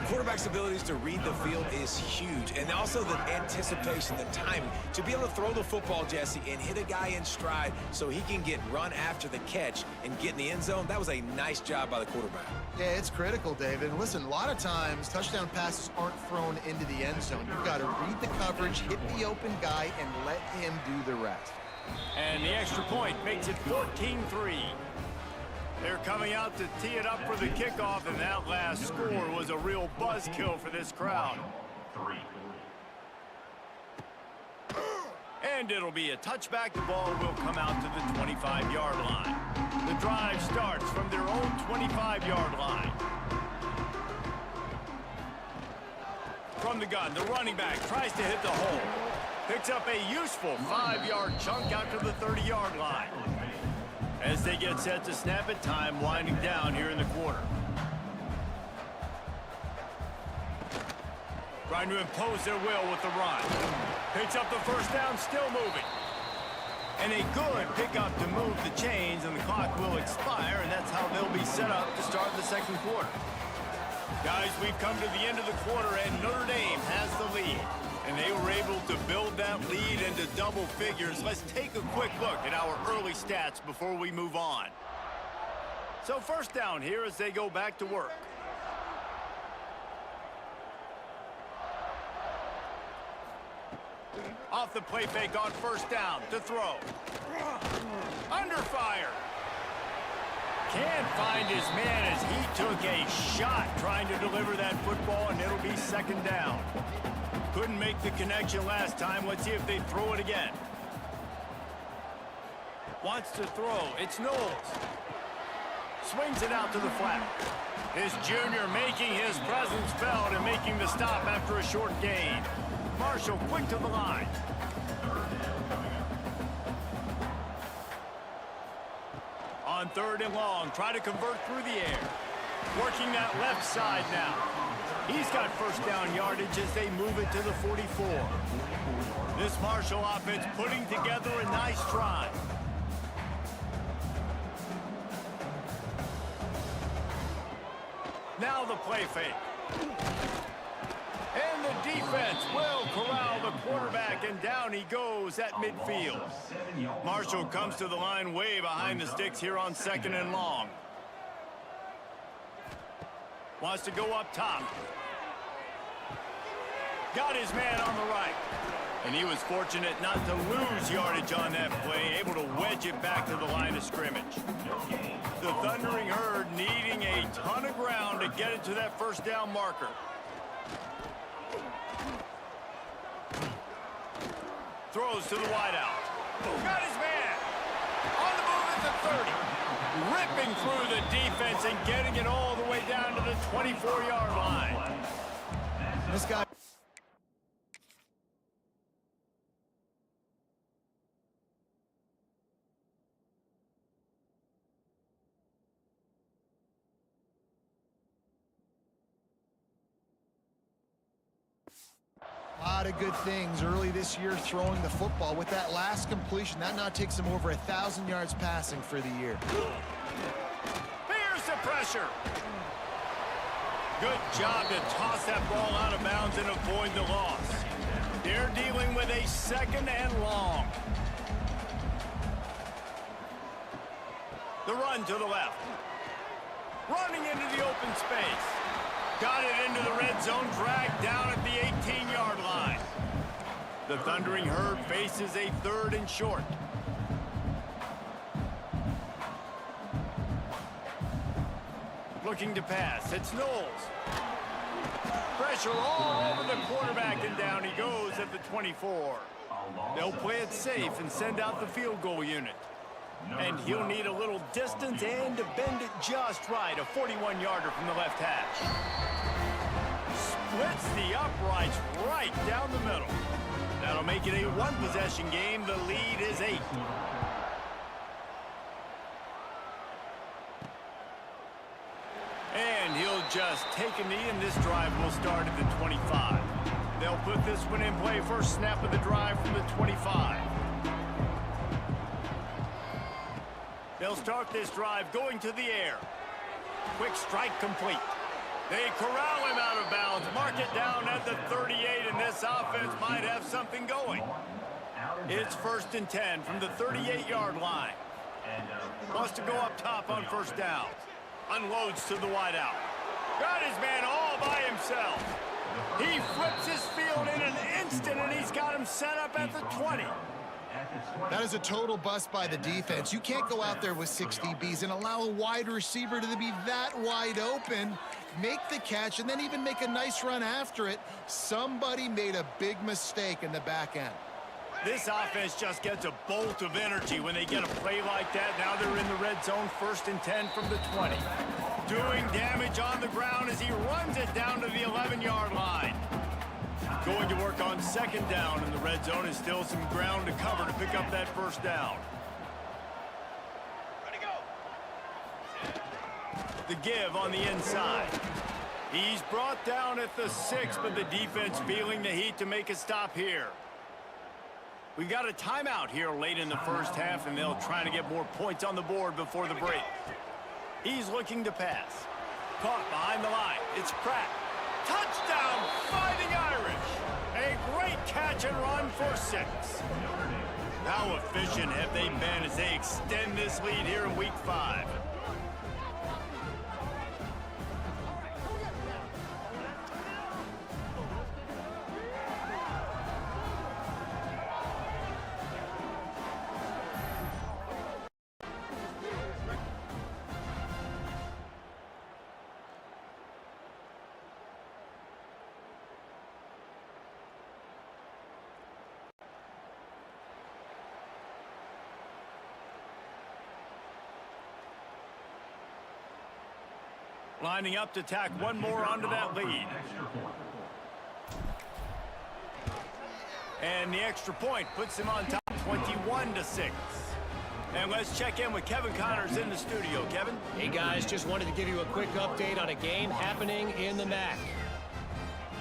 Quarterback's abilities to read the field is huge, and also the anticipation, the timing. To be able to throw the football, Jesse, and hit a guy in stride so he can get run after the catch and get in the end zone, that was a nice job by the quarterback. Yeah, it's critical, David. And listen, a lot of times, touchdown passes aren't thrown into the end zone. You've got to read the coverage, hit the open guy, and let him do the rest. And the extra point makes it 14-3. They're coming out to tee it up for the kickoff, and that last score was a real buzzkill for this crowd. And it'll be a touchback. The ball will come out to the 25-yard line. The drive starts from their own 25-yard line. From the gun, the running back tries to hit the hole. Picks up a useful 5-yard chunk out to the 30-yard line. As they get set to snap it, time winding down here in the quarter. Trying to impose their will with the run. Picks up the first down, still moving. And a good pickup to move the chains, and the clock will expire, and that's how they'll be set up to start the second quarter. Guys, we've come to the end of the quarter, and Notre Dame has the lead. And they were able to build that lead into double figures. Let's take a quick look at our early stats before we move on. So first down here as they go back to work. Off the play fake on first down to throw. Under fire. Can't find his man as he took a shot trying to deliver that football, and it'll be second down. Couldn't make the connection last time. Let's see if they throw it again. Wants to throw. It's Knowles. Swings it out to the flat. His junior making his presence felt and making the stop after a short gain. Marshall quick to the line. On 3rd and long, try to convert through the air. Working that left side now. He's got first down yardage as they move it to the 44. This Marshall offense putting together a nice drive. Now the play fake. And the defense will corral the quarterback, and down he goes at midfield. Marshall comes to the line way behind the sticks here on 2nd and long. Wants to go up top. Got his man on the right. And he was fortunate not to lose yardage on that play, able to wedge it back to the line of scrimmage. The Thundering Herd needing a ton of ground to get it to that first down marker. Throws to the wideout. Got his man. On the move at the 30. Ripping through the defense and getting it all the way down to the 24-yard line. This guy... A lot of good things early this year throwing the football. With that last completion, that now takes him over 1,000 yards passing for the year. Here's the pressure. Good job to toss that ball out of bounds and avoid the loss. They're dealing with a 2nd and long. The run to the left. Running into the open space. Got it into the red zone, dragged down at the 18-yard line. The Thundering Herd faces a 3rd and short. Looking to pass. It's Knowles. Pressure all over the quarterback, and down he goes at the 24. They'll play it safe and send out the field goal unit. And he'll need a little distance and to bend it just right. A 41-yarder from the left hash. Splits the uprights right down the middle. That'll make it a 1-possession game. The lead is 8. And he'll just take a knee, and this drive will start at the 25. They'll put this one in play. First snap of the drive from the 25. They'll start this drive going to the air. Quick strike complete. They corral him out of bounds. Mark it down at the 38, and this offense might have something going. It's 1st and 10 from the 38-yard line. Wants to go up top on 1st down. Unloads to the wideout. Got his man all by himself. He flips his field in an instant, and he's got him set up at the 20. That is a total bust by the defense. You can't go out there with 6 DBs and allow a wide receiver to be that wide open, make the catch, and then even make a nice run after it. Somebody made a big mistake in the back end. This offense just gets a bolt of energy when they get a play like that. Now they're in the red zone, 1st and 10 from the 20. Doing damage on the ground as he runs it down to the 11-yard line. Going to work on 2nd down in the red zone, and still some ground to cover to pick up that 1st down. Ready, go. The give on the inside. He's brought down at the 6, but the defense feeling the heat to make a stop here. We got a timeout here late in the 1st half, and they'll try to get more points on the board before the break. He's looking to pass. Caught behind the line. It's Pratt. Touchdown, Fighting Irish. A great catch and run for 6. How efficient have they been as they extend this lead here in Week 5? Lining up to tack one more onto that lead. And the extra point puts him on top, 21-6. And let's check in with Kevin Connors in the studio. Kevin? Hey, guys, just wanted to give you a quick update on a game happening in the MAC.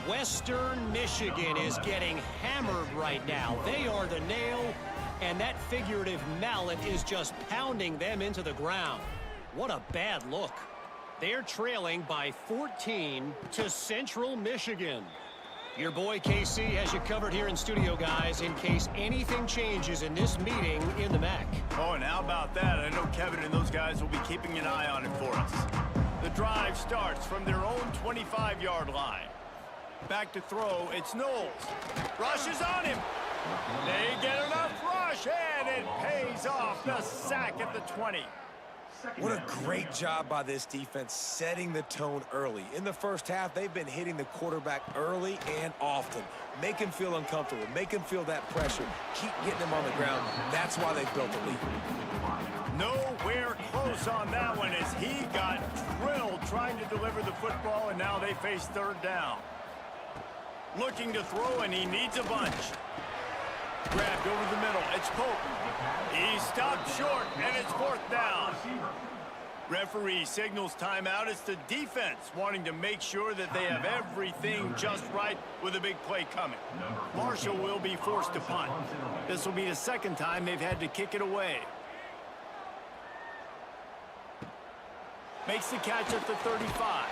Western Michigan is getting hammered right now. They are the nail, and that figurative mallet is just pounding them into the ground. What a bad look. They're trailing by 14 to Central Michigan. Your boy KC has you covered here in studio, guys, in case anything changes in this meeting in the MAC. Oh, and how about that? I know Kevin and those guys will be keeping an eye on it for us. The drive starts from their own 25-yard line. Back to throw, it's Knowles. Rush is on him. They get enough rush, and it pays off. The sack at the 20. What a great job by this defense setting the tone early. In the 1st half, they've been hitting the quarterback early and often. Make him feel uncomfortable. Make him feel that pressure. Keep getting him on the ground. That's why they built the lead. Nowhere close on that one as he got drilled trying to deliver the football, and now they face 3rd down. Looking to throw, and he needs a bunch. Grabbed over the middle. It's Pope. He stopped short, and it's 4th down. Referee signals timeout. It's the defense wanting to make sure that they have everything just right with a big play coming. Marshall will be forced to punt. This will be the 2nd time they've had to kick it away. Makes the catch at the 35.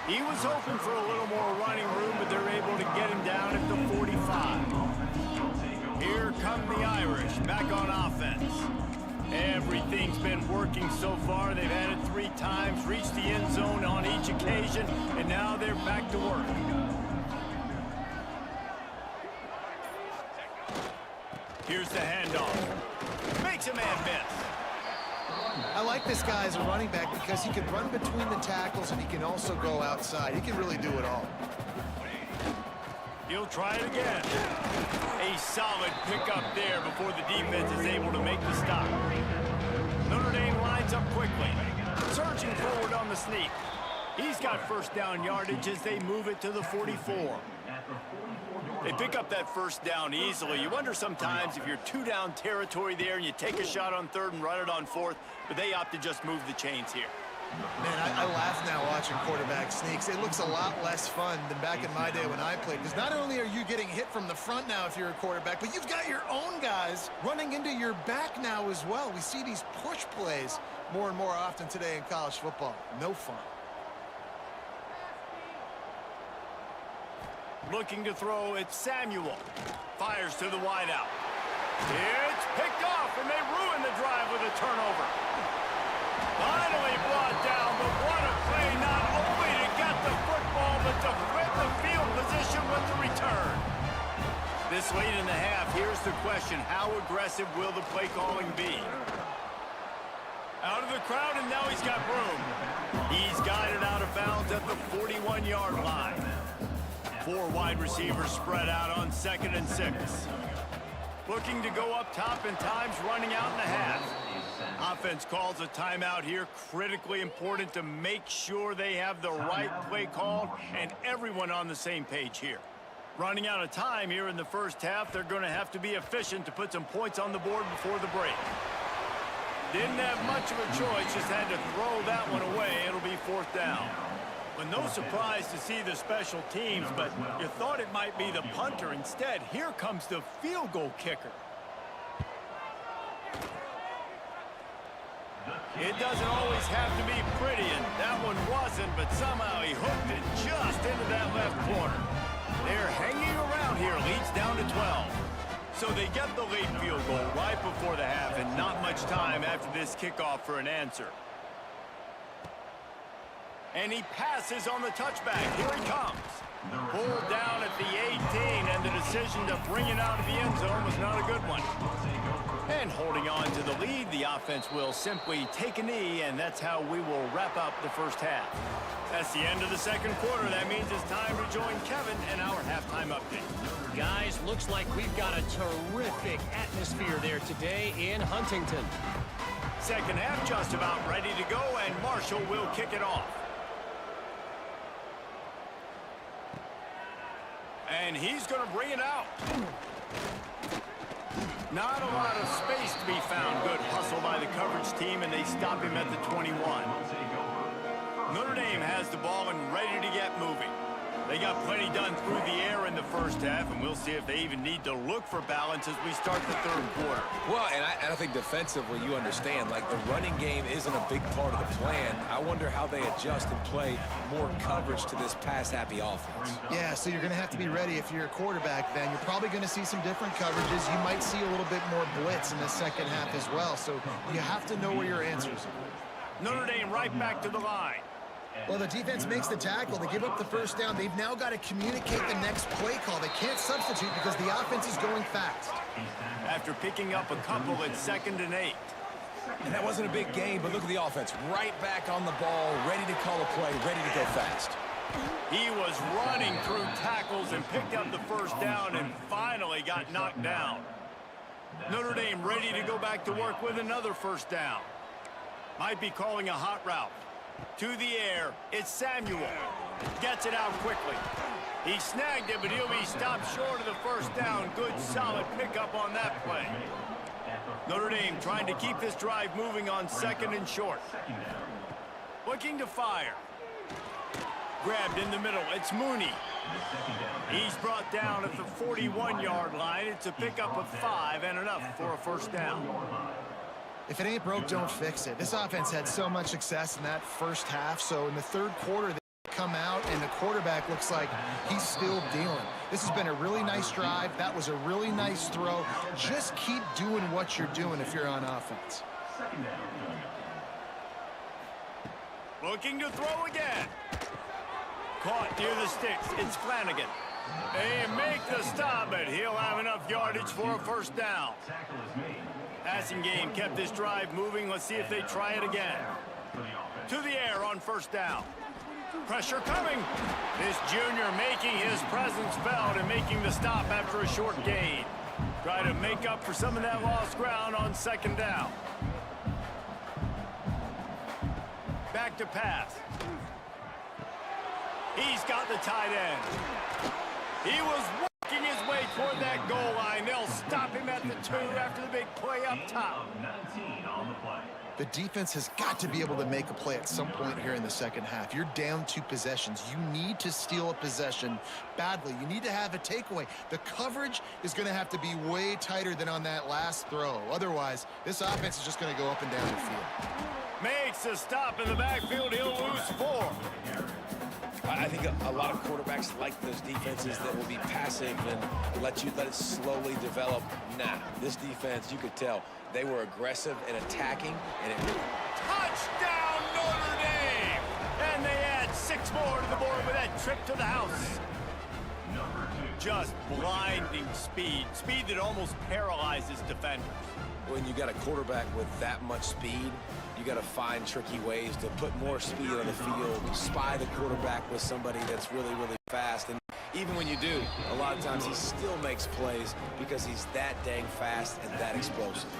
He was hoping for a little more running room, but they're able to get him down at the 45. Here come the Irish, back on offense. Everything's been working so far. They've had it 3 times, reached the end zone on each occasion, and now they're back to work. Here's the handoff. Makes a man miss. I like this guy as a running back because he can run between the tackles and he can also go outside. He can really do it all. He'll try it again. A solid pickup there before the defense is able to make the stop. Notre Dame lines up quickly. Surging forward on the sneak. He's got first down yardage as they move it to the 44. They pick up that first down easily. You wonder sometimes if you're 2-down territory there and you take a shot on 3rd and run it on 4th, but they opt to just move the chains here. Man, I laugh now watching quarterback sneaks. It looks a lot less fun than back in my day when I played. Because not only are you getting hit from the front now if you're a quarterback, but you've got your own guys running into your back now as well. We see these push plays more and more often today in college football. No fun. Looking to throw, it's Samuel. Fires to the wideout. It's picked off, and they ruin the drive with a turnover. Finally brought down, but what a play, not only to get the football, but to flip the field position with the return. This late in the half, here's the question. How aggressive will the play calling be? Out of the crowd, and now he's got room. He's guided out of bounds at the 41-yard line. 4 wide receivers spread out on 2nd and 6. Looking to go up top and time's running out in the half. Offense calls a timeout here. Critically important to make sure they have the right play called and everyone on the same page here. Running out of time here in the first half. They're going to have to be efficient to put some points on the board before the break. Didn't have much of a choice. Just had to throw that one away. It'll be 4th down. But no surprise to see the special teams, but you thought it might be the punter. Instead, here comes the field goal kicker. It doesn't always have to be pretty, and that one wasn't, but somehow he hooked it just into that left corner. They're hanging around here, leads down to 12. So they get the late field goal right before the half, and not much time after this kickoff for an answer. And he passes on the touchback. Here he comes. Pulled down at the 18, and the decision to bring it out of the end zone was not a good one. And holding on to the lead, the offense will simply take a knee, and that's how we will wrap up the first half. That's the end of the second quarter. That means it's time to join Kevin and our halftime update. Guys, looks like we've got a terrific atmosphere there today in Huntington. Second half just about ready to go, and Marshall will kick it off. And he's going to bring it out. Not a lot of space to be found. Good hustle by the coverage team, and they stop him at the 21. Notre Dame has the ball and ready to get moving. They got plenty done through the air in the first half, and we'll see if they even need to look for balance as we start the third quarter. Well, and I think defensively, you understand, like the running game isn't a big part of the plan. I wonder how they adjust and play more coverage to this pass-happy offense. Yeah, so you're going to have to be ready if you're a quarterback then. You're probably going to see some different coverages. You might see a little bit more blitz in the second half as well, so you have to know where your answers are. Notre Dame right back to the line. Well, the defense makes the tackle. They give up the first down. They've now got to communicate the next play call. They can't substitute because the offense is going fast. After picking up a couple at 2nd and 8. And that wasn't a big game, but look at the offense. Right back on the ball, ready to call a play, ready to go fast. He was running through tackles and picked up the first down and finally got knocked down. Notre Dame ready to go back to work with another first down. Might be calling a hot route. To the air, it's Samuel. Gets it out quickly. He snagged it, but he'll be stopped short of the first down. Good, solid pickup on that play. Notre Dame trying to keep this drive moving on 2nd and short. Looking to fire. Grabbed in the middle, it's Mooney. He's brought down at the 41-yard line. It's a pickup of 5 and enough for a first down. If it ain't broke, don't fix it. This offense had so much success in that first half, so in the third quarter, they come out, and the quarterback looks like he's still dealing. This has been a really nice drive. That was a really nice throw. Just keep doing what you're doing if you're on offense. Looking to throw again. Caught near the sticks. It's Flanagan. They make the stop, but he'll have enough yardage for a first down. Passing game kept this drive moving. Let's see if they try it again. To the air on first down. Pressure coming. This junior making his presence felt and making the stop after a short gain. Try to make up for some of that lost ground on second down. Back to pass. He's got the tight end. He was working his way toward that goal line. They'll stop him at the 2 after the big play up top. 19 on the play. The defense has got to be able to make a play at some point here in the second half. You're down 2 possessions. You need to steal a possession badly. You need to have a takeaway. The coverage is going to have to be way tighter than on that last throw. Otherwise, this offense is just going to go up and down the field. Makes a stop in the backfield. He'll lose 4. I think a lot of quarterbacks like those defenses that will be passive and let it slowly develop. Nah, this defense, you could tell, they were aggressive and attacking, and it really... Touchdown, Notre Dame! And they add 6 more to the board with that trip to the house. Just blinding speed. Speed that almost paralyzes defenders. When you got a quarterback with that much speed, you got to find tricky ways to put more speed on the field, spy the quarterback with somebody that's really, really fast. And even when you do, a lot of times he still makes plays because he's that dang fast and that explosive.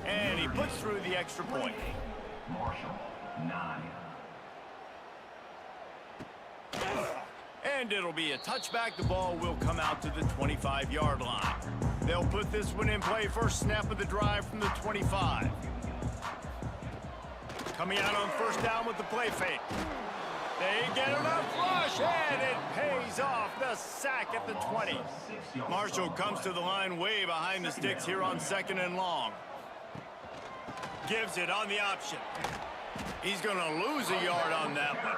And he puts through the extra point. Marshall, 9. And it'll be a touchback. The ball will come out to the 25-yard line. They'll put this one in play. First snap of the drive from the 25. Coming out on first down with the play fake. They get enough rush, and it pays off. The sack at the 20. Marshall comes to the line way behind the sticks here on 2nd and long. Gives it on the option. He's going to lose a yard on that one.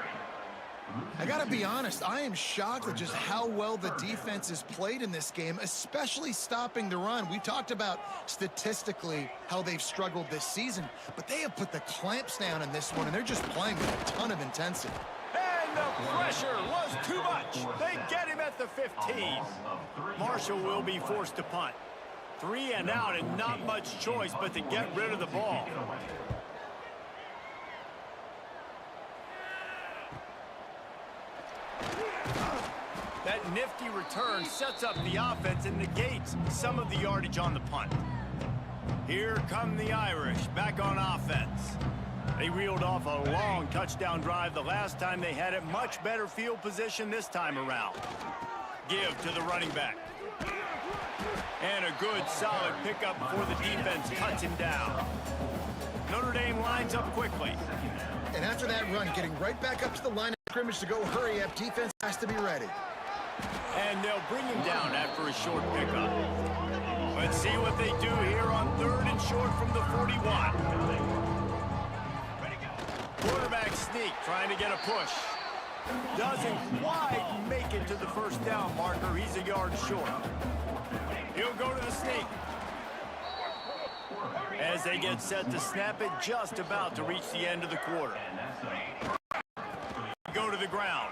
I got to be honest, I am shocked at just how well the defense has played in this game, especially stopping the run. We talked about statistically how they've struggled this season, but they have put the clamps down in this one, and they're just playing with a ton of intensity. And the pressure was too much. They get him at the 15. Marshall will be forced to punt. 3 and out, and not much choice but to get rid of the ball. That nifty return sets up the offense and negates some of the yardage on the punt. Here come the Irish back on offense. They reeled off a long touchdown drive the last time they had it. Much better field position this time around. Give to the running back. And a good solid pickup before the defense cuts him down. Notre Dame lines up quickly. And after that run, getting right back up to the line of scrimmage to go hurry up, defense has to be ready. And they'll bring him down after a short pickup. Let's see what they do here on 3rd and short from the 41. Quarterback sneak, trying to get a push. Doesn't quite make it to the first down marker. He's a yard short. He'll go to the sneak. As they get set to snap it, just about to reach the end of the quarter. Go to the ground.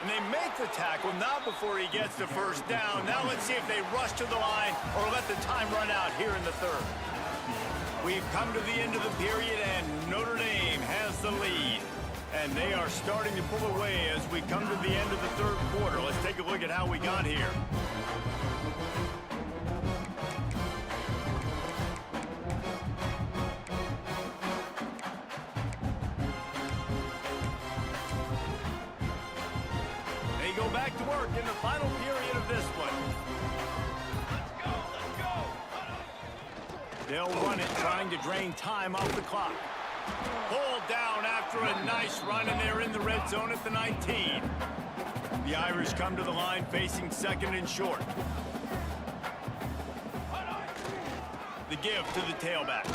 And they make the tackle, not before he gets the first down. Now let's see if they rush to the line or let the time run out here in the 3rd. We've come to the end of the period, and Notre Dame has the lead. And they are starting to pull away as we come to the end of the 3rd quarter. Let's take a look at how we got here. Go back to work in the final period of this one. They'll run it, trying to drain time off the clock. Pulled down after a nice run, and they're in the red zone at the 19. The Irish come to the line facing 2nd and short. The give to the tailback.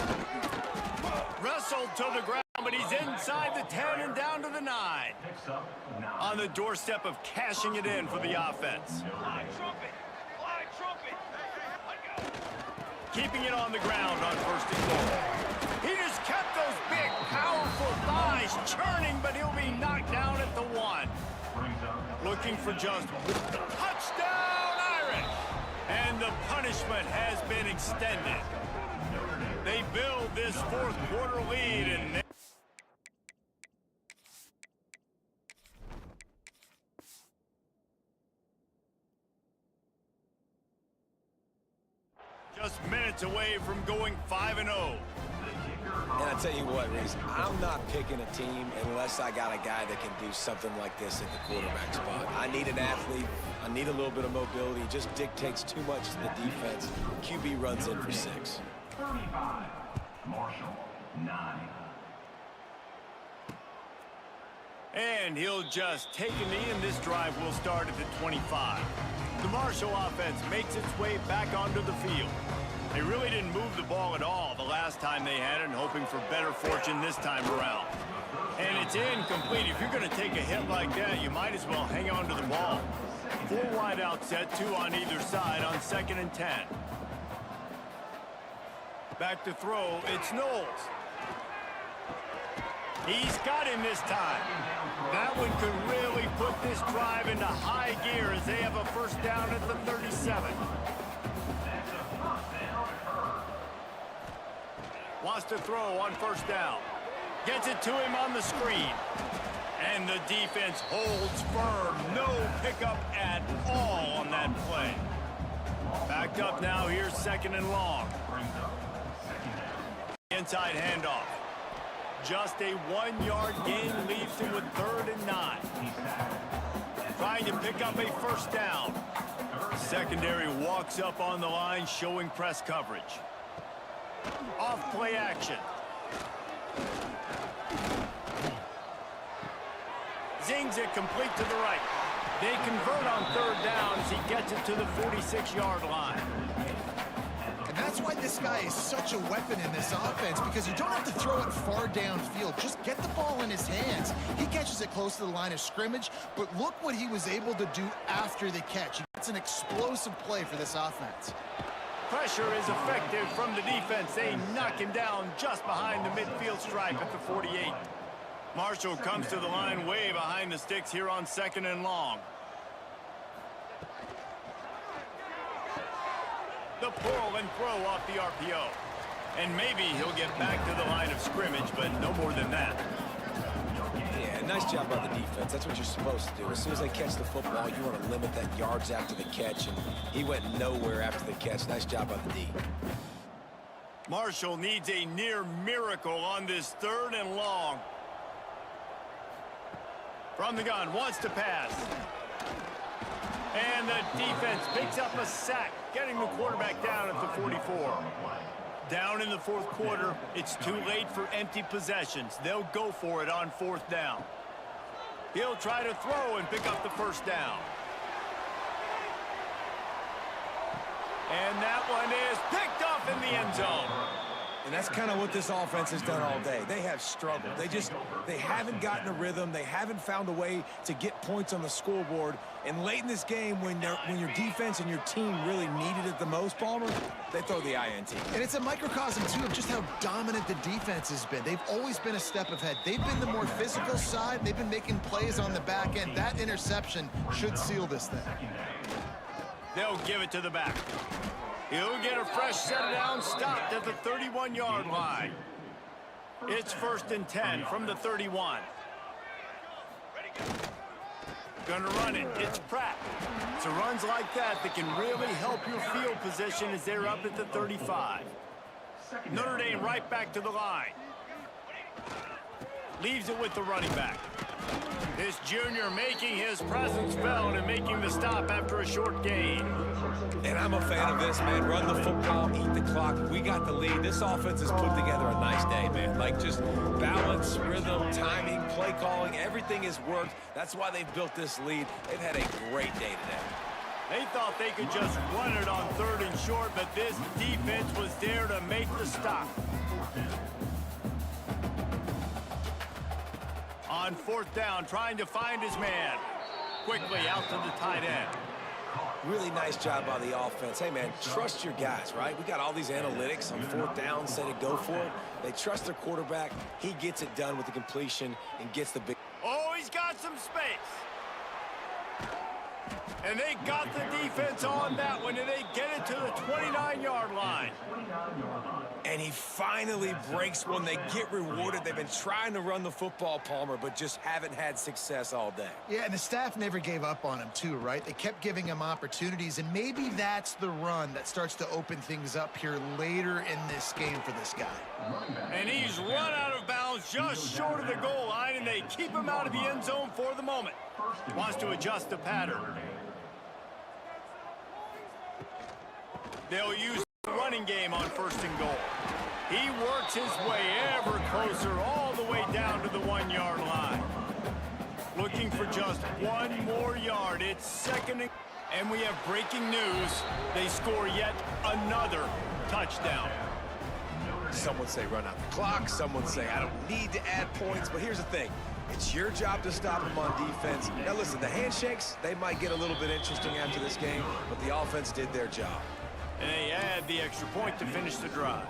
Wrestled to the ground, but he's inside the 10 and down to the 9. Picks up 9. On the doorstep of cashing it in for the offense. Keeping it on the ground on 1st and goal. He just kept those big, powerful thighs churning, but he'll be knocked down at the 1. Looking for just touchdown Irish. And the punishment has been extended. They build this 4th quarter lead and just minutes away from going 5-0. And I tell you what, Reese, I'm not picking a team unless I got a guy that can do something like this at the quarterback spot. I need an athlete. I need a little bit of mobility. It just dictates too much to the defense. QB runs in for 6. 35. Marshall, 9. And he'll just take a knee, and this drive will start at the 25. The Marshall offense makes its way back onto the field. They really didn't move the ball at all the last time they had it, and hoping for better fortune this time around. And it's incomplete. If you're going to take a hit like that, you might as well hang on to the ball. 4 wide out set, 2 on either side on 2nd and 10. Back to throw, it's Knowles. He's got him this time. That one could really put this drive into high gear as they have a 1st down at the 37. Wants to throw on 1st down. Gets it to him on the screen. And the defense holds firm. No pickup at all on that play. Backed up now, here's 2nd and long. Inside handoff. Just a 1-yard gain leaves him with 3rd and 9. Trying to pick up a 1st down. Secondary walks up on the line, showing press coverage. Off play action. Zings it complete to the right. They convert on 3rd down as he gets it to the 46-yard line. And that's why this guy is such a weapon in this offense, because you don't have to throw it far downfield. Just get the ball in his hands. He catches it close to the line of scrimmage, but look what he was able to do after the catch. It's an explosive play for this offense. Pressure is effective from the defense. They knock him down just behind the midfield stripe at the 48. Marshall comes to the line way behind the sticks here on 2nd and long. The pull and throw off the RPO. And maybe he'll get back to the line of scrimmage, but no more than that. Yeah, nice job by the defense. That's what you're supposed to do. As soon as they catch the football, you want to limit that yards after the catch, and he went nowhere after the catch. Nice job by the D. Marshall needs a near miracle on this 3rd and long. From the gun, wants to pass. And the defense picks up a sack, getting the quarterback down at the 44. Down in the 4th quarter, it's too late for empty possessions. They'll go for it on 4th down. He'll try to throw and pick up the 1st down. And that one is picked off in the end zone. And that's kind of what this offense has done all day. They have struggled. They haven't gotten a rhythm. They haven't found a way to get points on the scoreboard. And late in this game, when your defense and your team really needed it the most, Palmer, they throw the INT. And it's a microcosm, too, of just how dominant the defense has been. They've always been a step ahead. They've been the more physical side. They've been making plays on the back end. That interception should seal this thing. They'll give it to the back. He'll get a fresh set down, stopped at the 31-yard line. It's 1st and 10 from the 31. Gonna run it. It's Pratt. It's runs like that that can really help your field position as they're up at the 35. Notre Dame right back to the line. Leaves it with the running back. This junior making his presence felt and making the stop after a short gain. And I'm a fan of this, man. Run the football, eat the clock. We got the lead. This offense has put together a nice day, man. Like, just balance, rhythm, timing, play calling, everything has worked. That's why they've built this lead. They've had a great day today. They thought they could just run it on 3rd and short, but this defense was there to make the stop. On 4th down, trying to find his man. Quickly out to the tight end. Really nice job by the offense. Hey, man, trust your guys, right? We got all these analytics on 4th down, say to go for it. They trust their quarterback. He gets it done with the completion and gets the big... Oh, he's got some space. And they got the defense on that one, and they get it to the 29-yard line. And he finally breaks one. They get rewarded. They've been trying to run the football, Palmer, but just haven't had success all day. Yeah, and the staff never gave up on him too, right? They kept giving him opportunities, and maybe that's the run that starts to open things up here later in this game for this guy. And he's run out of bounds just short of the goal line, and they keep him out of the end zone for the moment. Wants to adjust the pattern. They'll use the running game on 1st and goal. He works his way ever closer all the way down to the 1-yard line. Looking for just 1 more yard. It's 2nd and we have breaking news. They score yet another touchdown. Some would say run out the clock. Some would say I don't need to add points. But here's the thing. It's your job to stop them on defense. Now, listen, the handshakes, they might get a little bit interesting after this game, but the offense did their job. And they add the extra point to finish the drive.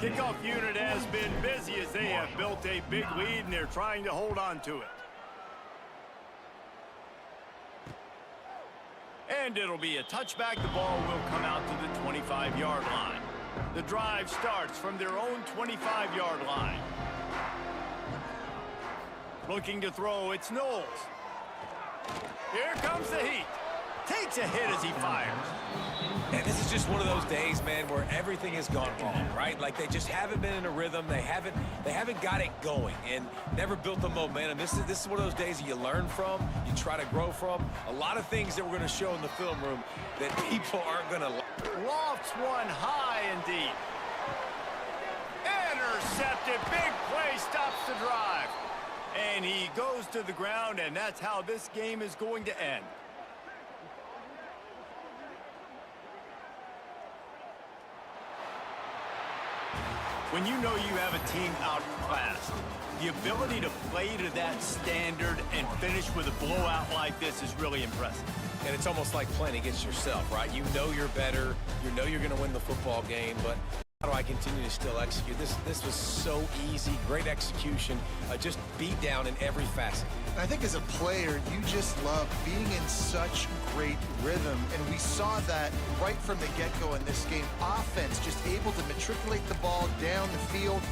Kickoff unit has been busy as they have built a big lead, and they're trying to hold on to it. And it'll be a touchback. The ball will come out to the 25-yard line. The drive starts from their own 25-yard line. Looking to throw, it's Knowles. Here comes the heat. Takes a hit as he fires. And this is just one of those days, man, where everything has gone wrong, right? Like they just haven't been in a rhythm. They haven't got it going and never built the momentum. This is one of those days that you learn from, you try to grow from. A lot of things that we're going to show in the film room that people aren't going to like. Lofts one high and deep. Intercepted. Big play stops the drive. And he goes to the ground, and that's how this game is going to end. When you know you have a team outclassed, the ability to play to that standard and finish with a blowout like this is really impressive. And it's almost like playing against yourself, right? You know you're better. You know you're going to win the football game, but how do I continue to still execute? This was so easy. Great execution. Just beat down in every facet. And I think as a player, you just love being in such great rhythm. And we saw that right from the get-go in this game. Offense just able to matriculate the ball down the field.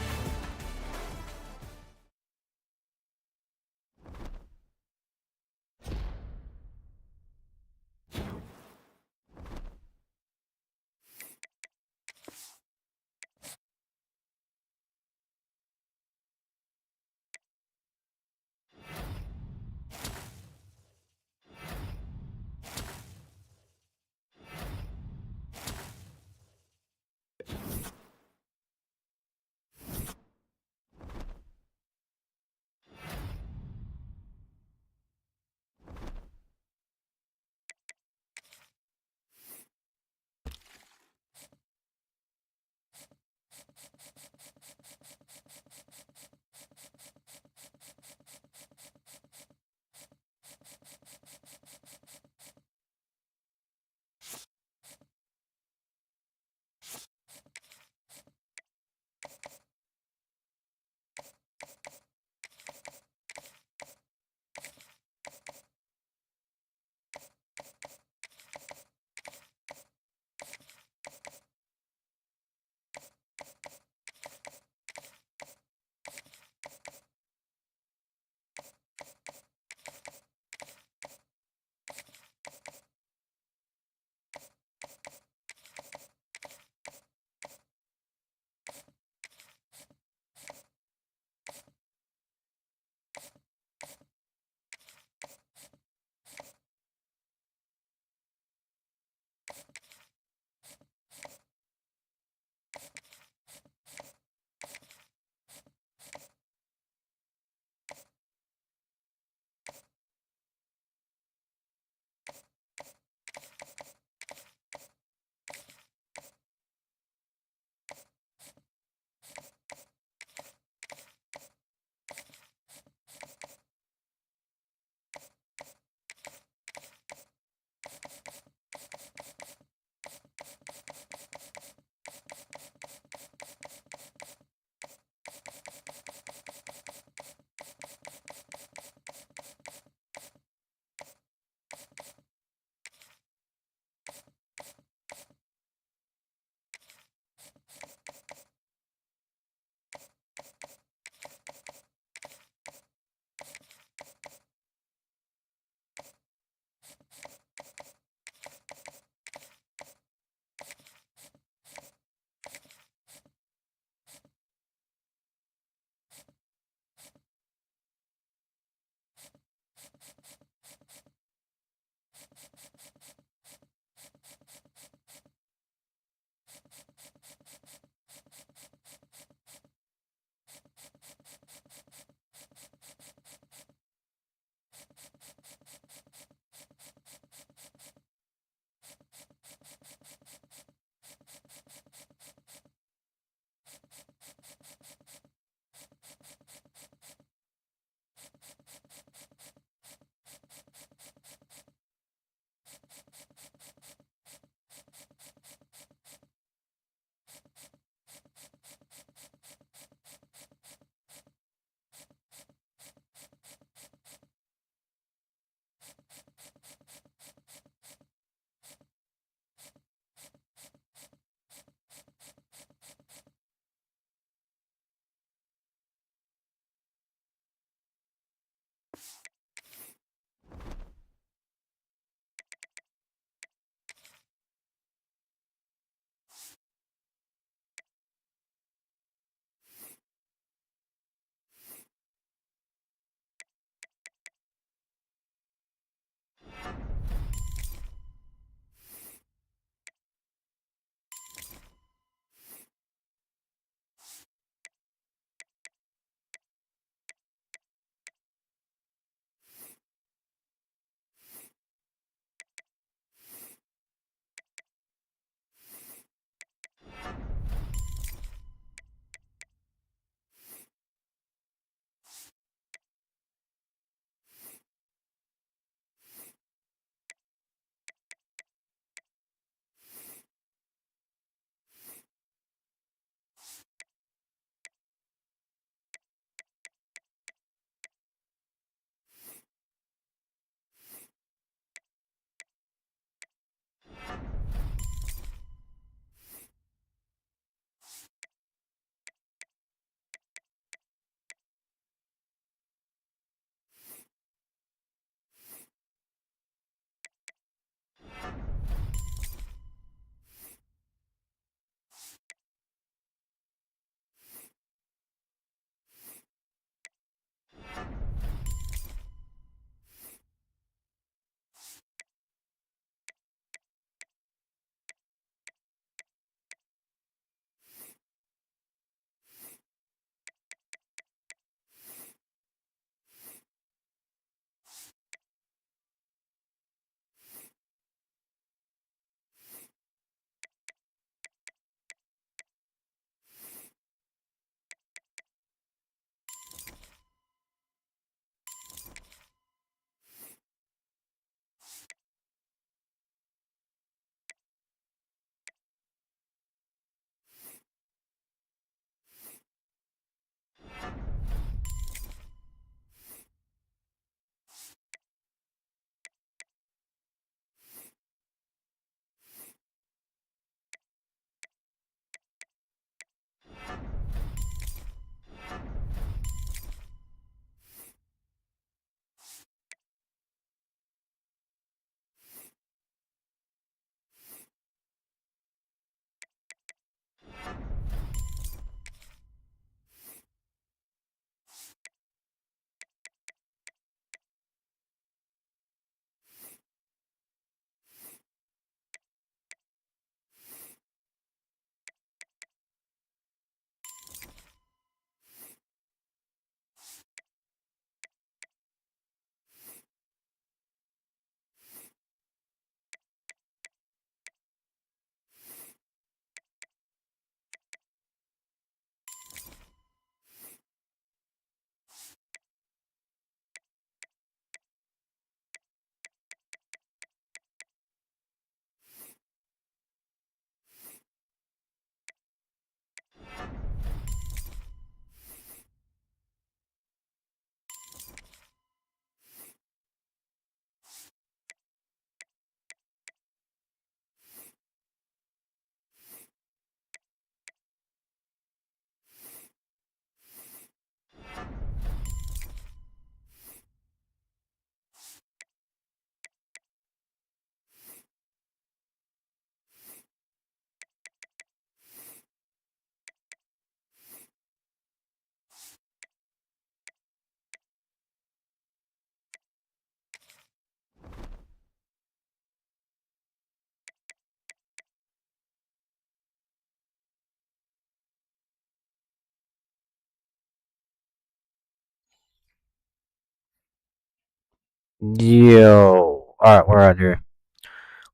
Yo. Alright, we're out here.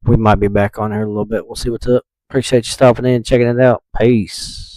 We might be back on here a little bit. We'll see what's up. Appreciate you stopping in, checking it out. Peace.